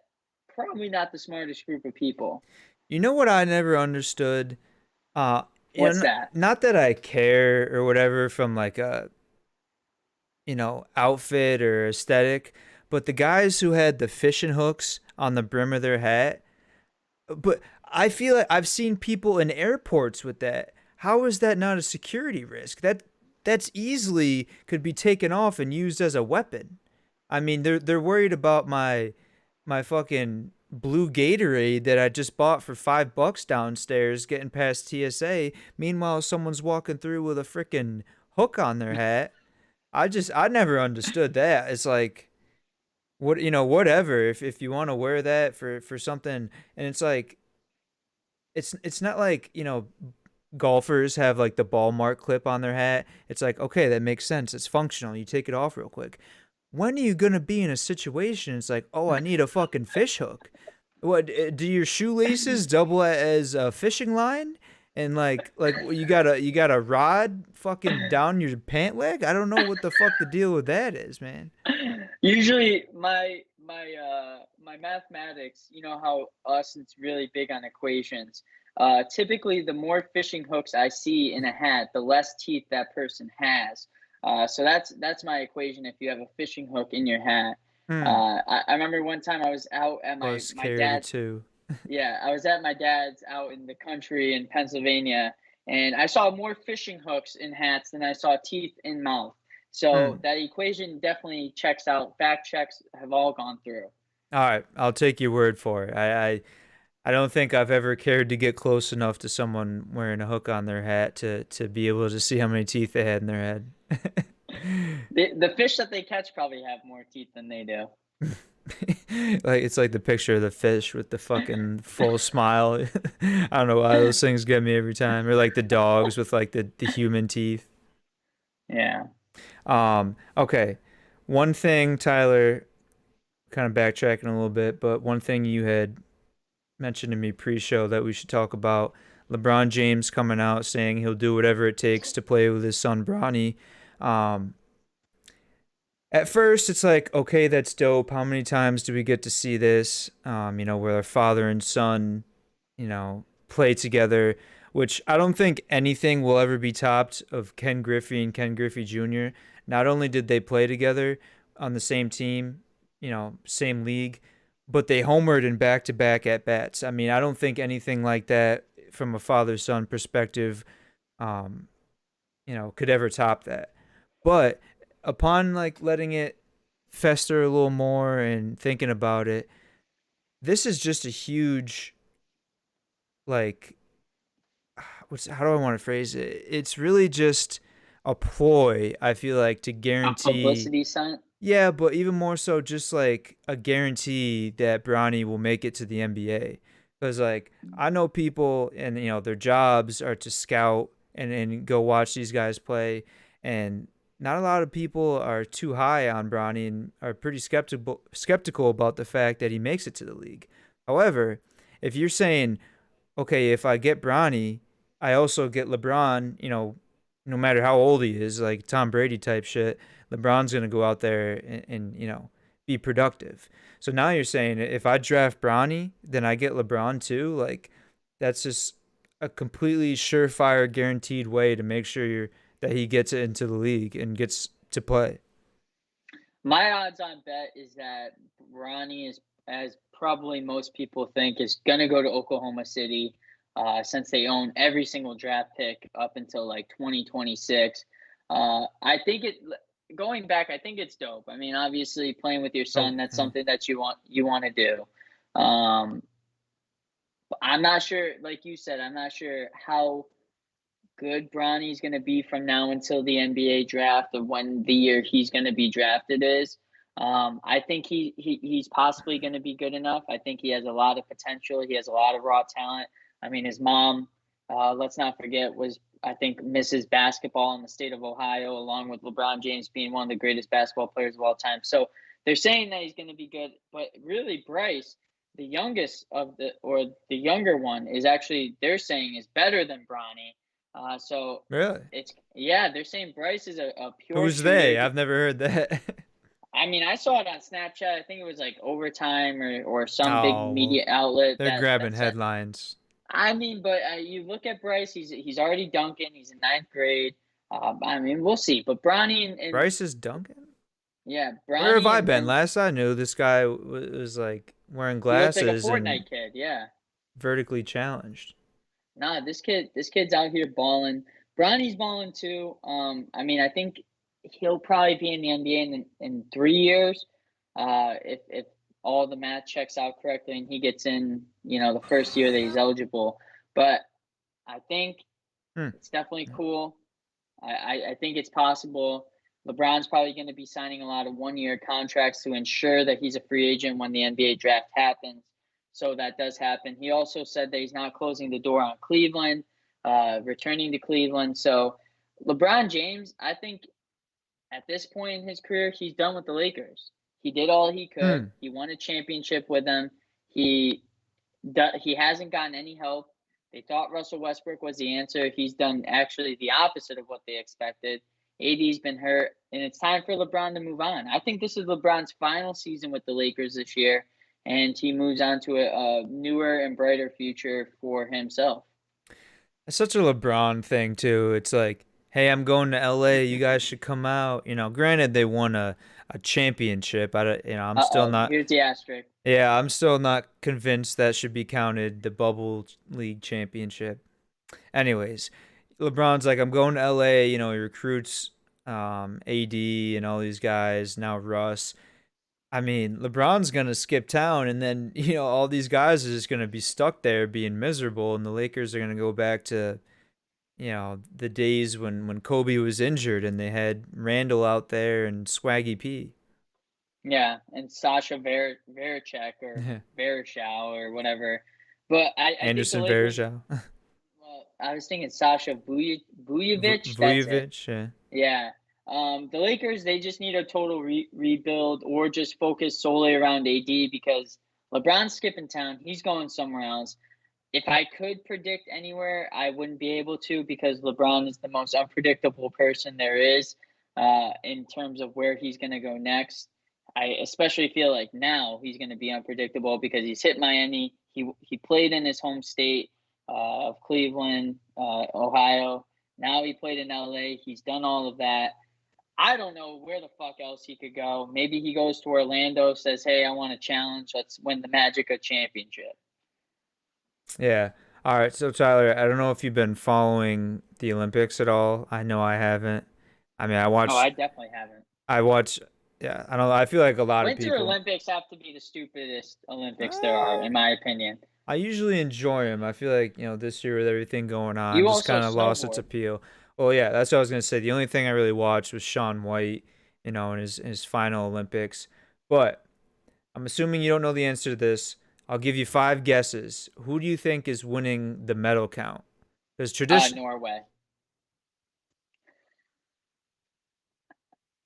[SPEAKER 2] probably not the smartest group of people.
[SPEAKER 1] You know what I never understood?
[SPEAKER 2] What's that?
[SPEAKER 1] not that I care or whatever from like a outfit or aesthetic, but the guys who had the fishing hooks on the brim of their hat, but I feel like I've seen people in airports with that. How is that not a security risk? That's easily could be taken off and used as a weapon. I mean, they're worried about my fucking blue Gatorade that I just bought for $5 downstairs getting past TSA. Meanwhile, someone's walking through with a freaking hook on their hat. I never understood that. It's like whatever. If you want to wear that for something, and it's like it's not like golfers have like the ball mark clip on their hat. It's like, okay, that makes sense. It's functional. You take it off real quick. When are you gonna be in a situation? It's like, oh, I need a fucking fish hook. What do your shoelaces double as a fishing line? And like you got a rod fucking down your pant leg? I don't know what the fuck the deal with that is, man.
[SPEAKER 2] Usually, my mathematics, you know how us it's really big on equations. Typically, the more fishing hooks I see in a hat, the less teeth that person has. So that's my equation. If you have a fishing hook in your hat,
[SPEAKER 1] Hmm.
[SPEAKER 2] I remember one time I was out at
[SPEAKER 1] Plus
[SPEAKER 2] my
[SPEAKER 1] carry the
[SPEAKER 2] dad's.
[SPEAKER 1] two.
[SPEAKER 2] Yeah, I was at my dad's out in the country in Pennsylvania, and I saw more fishing hooks in hats than I saw teeth in mouth. So
[SPEAKER 1] Hmm.
[SPEAKER 2] that equation definitely checks out. Fact checks have all gone through.
[SPEAKER 1] All right, I'll take your word for it. I don't think I've ever cared to get close enough to someone wearing a hook on their hat to be able to see how many teeth they had in their head.
[SPEAKER 2] The fish that they catch probably have more teeth than they do.
[SPEAKER 1] Like it's like the picture of the fish with the fucking full smile. I don't know why those things get me every time. Or like the dogs with like the human teeth.
[SPEAKER 2] Yeah.
[SPEAKER 1] Okay. One thing, Tyler, kind of backtracking a little bit, but one thing you had mentioned to me pre-show that we should talk about LeBron James coming out saying he'll do whatever it takes to play with his son Bronny. Um, at first, it's like, okay, that's dope. How many times do we get to see this? Where a father and son, play together, which I don't think anything will ever be topped of Ken Griffey and Ken Griffey Jr. Not only did they play together on the same team, same league, but they homered in back to back at bats. I mean, I don't think anything like that from a father son perspective, um, could ever top that. But upon like letting it fester a little more and thinking about it, this is just a huge like what's how do I want to phrase it? It's really just a ploy, I feel like, to
[SPEAKER 2] A
[SPEAKER 1] guarantee.
[SPEAKER 2] publicity stunt.
[SPEAKER 1] Yeah, but even more so, just like a guarantee that Bronny will make it to the NBA. Because like I know people, and their jobs are to scout and go watch these guys play, and not a lot of people are too high on Bronny and are pretty skeptical about the fact that he makes it to the league. However, if you're saying, okay, if I get Bronny, I also get LeBron, no matter how old he is, like Tom Brady type shit, LeBron's going to go out there and, be productive. So now you're saying if I draft Bronny, then I get LeBron too? Like, that's just a completely surefire, guaranteed way to make sure that he gets into the league and gets to play.
[SPEAKER 2] My odds on bet is that Ronnie is, as probably most people think, is gonna go to Oklahoma City, since they own every single draft pick up until like 2026. I think it going back, I think it's dope. I mean, obviously playing with your
[SPEAKER 1] Oh,
[SPEAKER 2] son, that's
[SPEAKER 1] yeah.
[SPEAKER 2] something that you want to do. Um, I'm not sure, like you said, I'm not sure how good Bronny's going to be from now until the NBA draft of when the year he's going to be drafted is. I think he's possibly going to be good enough. I think he has a lot of potential. He has a lot of raw talent. I mean, his mom, let's not forget, was I think Mrs. Basketball in the state of Ohio, along with LeBron James being one of the greatest basketball players of all time. So they're saying that he's going to be good, but really Bryce, the youngest of the younger one, is actually they're saying is better than Bronny. So
[SPEAKER 1] Really?
[SPEAKER 2] yeah, they're saying Bryce is a pure
[SPEAKER 1] Who's
[SPEAKER 2] shooter.
[SPEAKER 1] they? I've never heard that.
[SPEAKER 2] I mean, I saw it on Snapchat. I think it was like Overtime or some big
[SPEAKER 1] Oh, well,
[SPEAKER 2] media outlet
[SPEAKER 1] they're
[SPEAKER 2] that
[SPEAKER 1] grabbing
[SPEAKER 2] that said.
[SPEAKER 1] headlines.
[SPEAKER 2] I mean, but you look at Bryce. He's already dunking. He's in ninth grade. I mean, we'll see. But Bronny and
[SPEAKER 1] Bryce is dunking?
[SPEAKER 2] yeah,
[SPEAKER 1] Where have
[SPEAKER 2] Bronny
[SPEAKER 1] I
[SPEAKER 2] and
[SPEAKER 1] been? Last I knew, this guy was like wearing
[SPEAKER 2] he looked like a
[SPEAKER 1] glasses and
[SPEAKER 2] Fortnite kid. Yeah.
[SPEAKER 1] vertically challenged.
[SPEAKER 2] Nah, this kid's out here balling. Bronny's balling too. I mean, I think he'll probably be in the NBA in 3 years. If all the math checks out correctly and he gets in, the first year that he's eligible. But I think
[SPEAKER 1] Hmm.
[SPEAKER 2] it's definitely cool. I think it's possible. LeBron's probably going to be signing a lot of 1 year contracts to ensure that he's a free agent when the NBA draft happens. So that does happen. He also said that he's not closing the door on Cleveland, returning to Cleveland. So LeBron James, I think at this point in his career, he's done with the Lakers. He did all he could.
[SPEAKER 1] Hmm.
[SPEAKER 2] He won a championship with them. He he hasn't gotten any help. They thought Russell Westbrook was the answer. He's done actually the opposite of what they expected. AD's been hurt, and it's time for LeBron to move on. I think this is LeBron's final season with the Lakers this year, and he moves on to a newer and brighter future for himself.
[SPEAKER 1] It's such a LeBron thing too. It's like, hey, I'm going to LA. You guys should come out. Granted they won a championship. I don't- I'm still not.
[SPEAKER 2] Here's the asterisk.
[SPEAKER 1] Yeah, I'm still not convinced that should be counted the bubble league championship. Anyways, LeBron's like, I'm going to LA. He recruits AD and all these guys. Now Russ. I mean, LeBron's gonna skip town, and then all these guys are just gonna be stuck there being miserable, and the Lakers are gonna go back to the days when Kobe was injured and they had Randall out there and Swaggy P.
[SPEAKER 2] Yeah, and Sasha Verichek or Verishow or whatever. But I think the
[SPEAKER 1] Anderson
[SPEAKER 2] Lakers.
[SPEAKER 1] Varejao.
[SPEAKER 2] Well, I was thinking Sasha Vujovic. That's it.
[SPEAKER 1] Vujovic. Yeah.
[SPEAKER 2] Yeah. The Lakers, they just need a total rebuild or just focus solely around AD because LeBron's skipping town. He's going somewhere else. If I could predict anywhere, I wouldn't be able to because LeBron is the most unpredictable person there is in terms of where he's going to go next. I especially feel like now he's going to be unpredictable because he's hit Miami. He played in his home state of Cleveland, Ohio. Now he played in LA. He's done all of that. I don't know where the fuck else he could go. Maybe he goes to Orlando, says, "Hey, I want a challenge. Let's win the Magic a championship."
[SPEAKER 1] Yeah. All right. So Tyler, I don't know if you've been following the Olympics at all. I know I haven't. I mean, I
[SPEAKER 2] Oh,
[SPEAKER 1] watched.
[SPEAKER 2] I definitely haven't.
[SPEAKER 1] I watch. Yeah. I don't know. I feel like a lot of
[SPEAKER 2] Winter
[SPEAKER 1] people.
[SPEAKER 2] Olympics have to be the stupidest Olympics there are,
[SPEAKER 1] Uh,
[SPEAKER 2] in my opinion.
[SPEAKER 1] I usually enjoy them. I feel like, this year with everything going on,
[SPEAKER 2] You
[SPEAKER 1] just
[SPEAKER 2] also
[SPEAKER 1] kind of lost its
[SPEAKER 2] snowboard.
[SPEAKER 1] appeal. Well, yeah, that's what I was gonna say. The only thing I really watched was Shaun White, in his final Olympics. But I'm assuming you don't know the answer to this. I'll give you five guesses. Who do you think is winning the medal count? Because tradition,
[SPEAKER 2] Norway.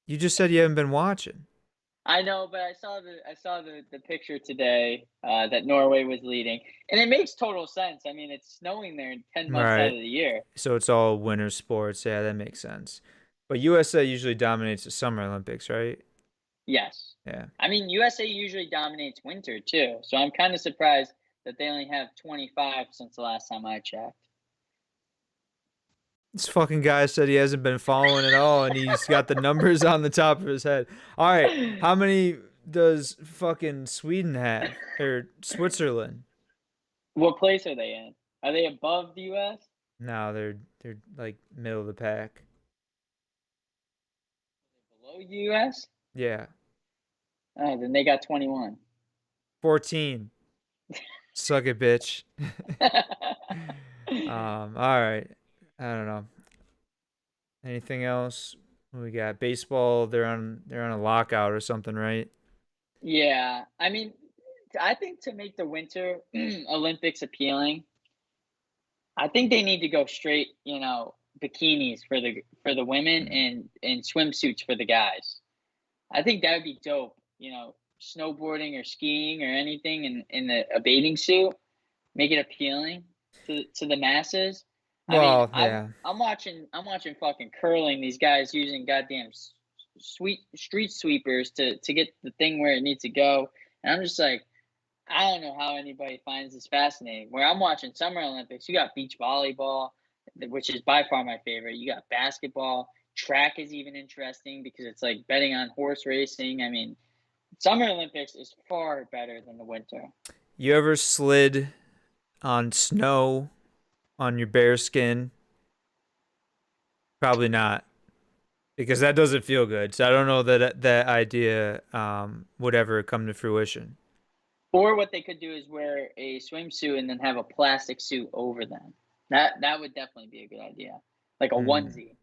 [SPEAKER 1] you just said you haven't been watching.
[SPEAKER 2] I know, but I saw the picture today that Norway was leading, and it makes total sense. I mean, it's snowing there 10 months out
[SPEAKER 1] Right.
[SPEAKER 2] of the year.
[SPEAKER 1] So it's all winter sports. Yeah, that makes sense. But USA usually dominates the Summer Olympics, right?
[SPEAKER 2] Yes,
[SPEAKER 1] Yeah.
[SPEAKER 2] I mean USA usually dominates winter too, so I'm kind of surprised that they only have 25 since the last time I checked.
[SPEAKER 1] This fucking guy said he hasn't been following at all, and he's got the numbers on the top of his head. All right, how many does fucking Sweden have or Switzerland?
[SPEAKER 2] What place are they in? Are they above the U.S.?
[SPEAKER 1] No, they're like middle of the pack.
[SPEAKER 2] Below the U.S.?
[SPEAKER 1] Yeah,
[SPEAKER 2] Oh, then they got 21.
[SPEAKER 1] 14. Suck it, bitch. All right. I don't know. Anything else? What we got baseball. They're on a lockout or something, right?
[SPEAKER 2] Yeah, I mean, I think to make the Winter Olympics appealing, I think they need to go straight, bikinis for the women and swimsuits for the guys. I think that would be dope. Snowboarding or skiing or anything in a bathing suit, make it appealing to the masses. I mean,
[SPEAKER 1] Well, yeah.
[SPEAKER 2] I'm watching fucking curling. These guys using goddamn sweet street sweepers to get the thing where it needs to go, and I'm just like, I don't know how anybody finds this fascinating. Where I'm watching Summer Olympics, you got beach volleyball, which is by far my favorite. You got basketball. Track is even interesting because it's like betting on horse racing. I mean, Summer Olympics is far better than the winter.
[SPEAKER 1] You ever slid on snow on your bare skin? Probably not, because that doesn't feel good. So I don't know that that idea would ever come to fruition.
[SPEAKER 2] Or what they could do is wear a swimsuit and then have a plastic suit over them. That would definitely be a good idea, like a
[SPEAKER 1] Mm.
[SPEAKER 2] onesie.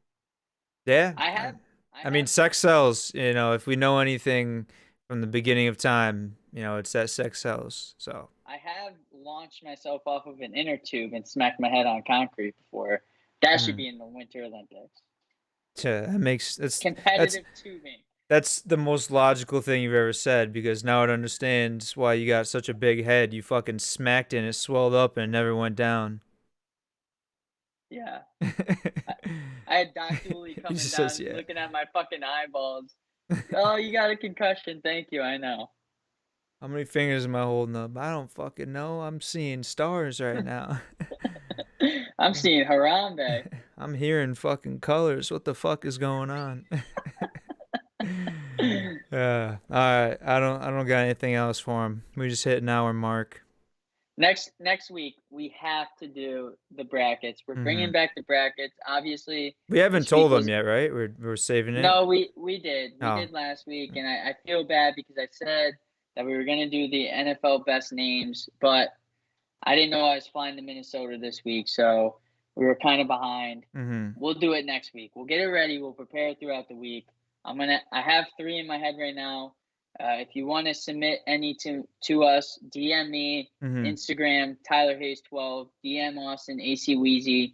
[SPEAKER 1] Yeah,
[SPEAKER 2] I have I
[SPEAKER 1] I mean,
[SPEAKER 2] have
[SPEAKER 1] sex sells. You know, if we know anything from the beginning of time, you know, it's that sex sells. So
[SPEAKER 2] I have launched myself off of an inner tube and smacked my head on concrete before. That should
[SPEAKER 1] mm.
[SPEAKER 2] be in the Winter Olympics.
[SPEAKER 1] That makes that's
[SPEAKER 2] Competitive tubing.
[SPEAKER 1] that's the most logical thing you've ever said because now it understands why you got such a big head. You fucking smacked it and it swelled up and it never went down.
[SPEAKER 2] Yeah. I, I had Doc Dooley
[SPEAKER 1] He
[SPEAKER 2] coming
[SPEAKER 1] just says,
[SPEAKER 2] down
[SPEAKER 1] yeah.
[SPEAKER 2] looking at my fucking eyeballs. Oh, you got a concussion. Thank you. I know.
[SPEAKER 1] How many fingers am I holding up? I don't fucking know. I'm seeing stars right now.
[SPEAKER 2] I'm seeing Harambe.
[SPEAKER 1] I'm hearing fucking colors. What the fuck is going on? Yeah. All right. I don't got anything else for him. We just hit an hour mark.
[SPEAKER 2] Next week we have to do the brackets. We're bringing
[SPEAKER 1] Hmm.
[SPEAKER 2] back the brackets. Obviously,
[SPEAKER 1] We haven't
[SPEAKER 2] this week
[SPEAKER 1] told them
[SPEAKER 2] was
[SPEAKER 1] yet, right? We're saving it.
[SPEAKER 2] no, we
[SPEAKER 1] Oh.
[SPEAKER 2] did last week, and I feel bad because I said that we were gonna do the NFL best names, but I didn't know I was flying to Minnesota this week, so we were kind of behind.
[SPEAKER 1] Hmm.
[SPEAKER 2] We'll do it next week. We'll get it ready. We'll prepare throughout the week. I have three in my head right now. If you want to submit any to us, DM me,
[SPEAKER 1] Hmm.
[SPEAKER 2] Instagram, Tyler Hayes 12, DM Austin, ACWeezy.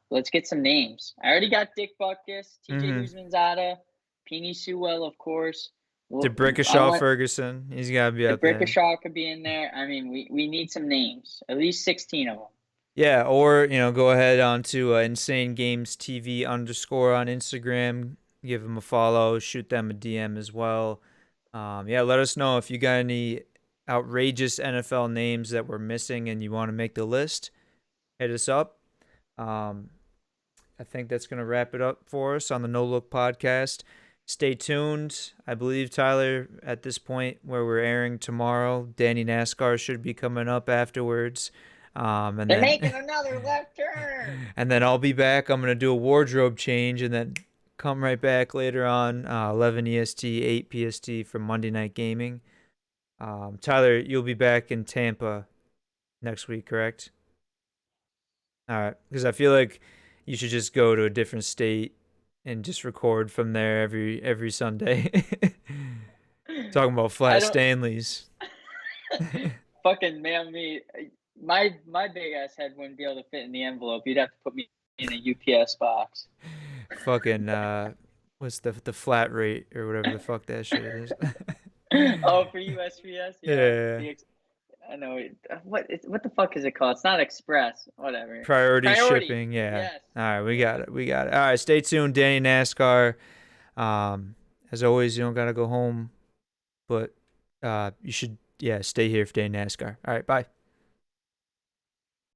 [SPEAKER 2] Let's get some names. I already got Dick Butkus, TJ
[SPEAKER 1] Hmm.
[SPEAKER 2] Houshmandzadeh, Peony Sewell, of course. I
[SPEAKER 1] DeBrickashaw
[SPEAKER 2] want
[SPEAKER 1] Ferguson. He's got to be
[SPEAKER 2] the
[SPEAKER 1] out there.
[SPEAKER 2] Brickashaw could be in there. I mean, we need some names, at least 16 of them.
[SPEAKER 1] Yeah, or go ahead on to Insane Games TV underscore on Instagram. Give them a follow. Shoot them a DM as well. Yeah, let us know if you got any outrageous NFL names that we're missing and you want to make the list. Hit us up. Um, I think that's gonna wrap it up for us on the No Look podcast. Stay tuned. I believe Tyler, at this point where we're airing tomorrow, Danny NASCAR should be coming up afterwards. And
[SPEAKER 2] They're
[SPEAKER 1] then
[SPEAKER 2] making another left turn.
[SPEAKER 1] and then I'll be back. I'm gonna do a wardrobe change and then come right back later on 11 EST, 8 PST for Monday Night Gaming. Tyler, you'll be back in Tampa next week, correct? All right, because I feel like you should just go to a different state and just record from there every Sunday. Talking about
[SPEAKER 2] I
[SPEAKER 1] flat
[SPEAKER 2] don't
[SPEAKER 1] Stanleys.
[SPEAKER 2] fucking mail me. My big ass head wouldn't be able to fit in the envelope. You'd have to put me in a UPS box.
[SPEAKER 1] Fucking what's the flat rate or whatever the fuck that shit is.
[SPEAKER 2] Oh, for USPS, yeah.
[SPEAKER 1] Yeah.
[SPEAKER 2] I know what the fuck is it called? It's not Express. Whatever.
[SPEAKER 1] Priority
[SPEAKER 2] Priority.
[SPEAKER 1] shipping, yeah.
[SPEAKER 2] Yes.
[SPEAKER 1] All right, we got
[SPEAKER 2] Priority.
[SPEAKER 1] it. We got it. All right, stay tuned, Danny NASCAR. As always, you don't gotta go home, but you should, yeah, stay here for Danny NASCAR. All right, bye.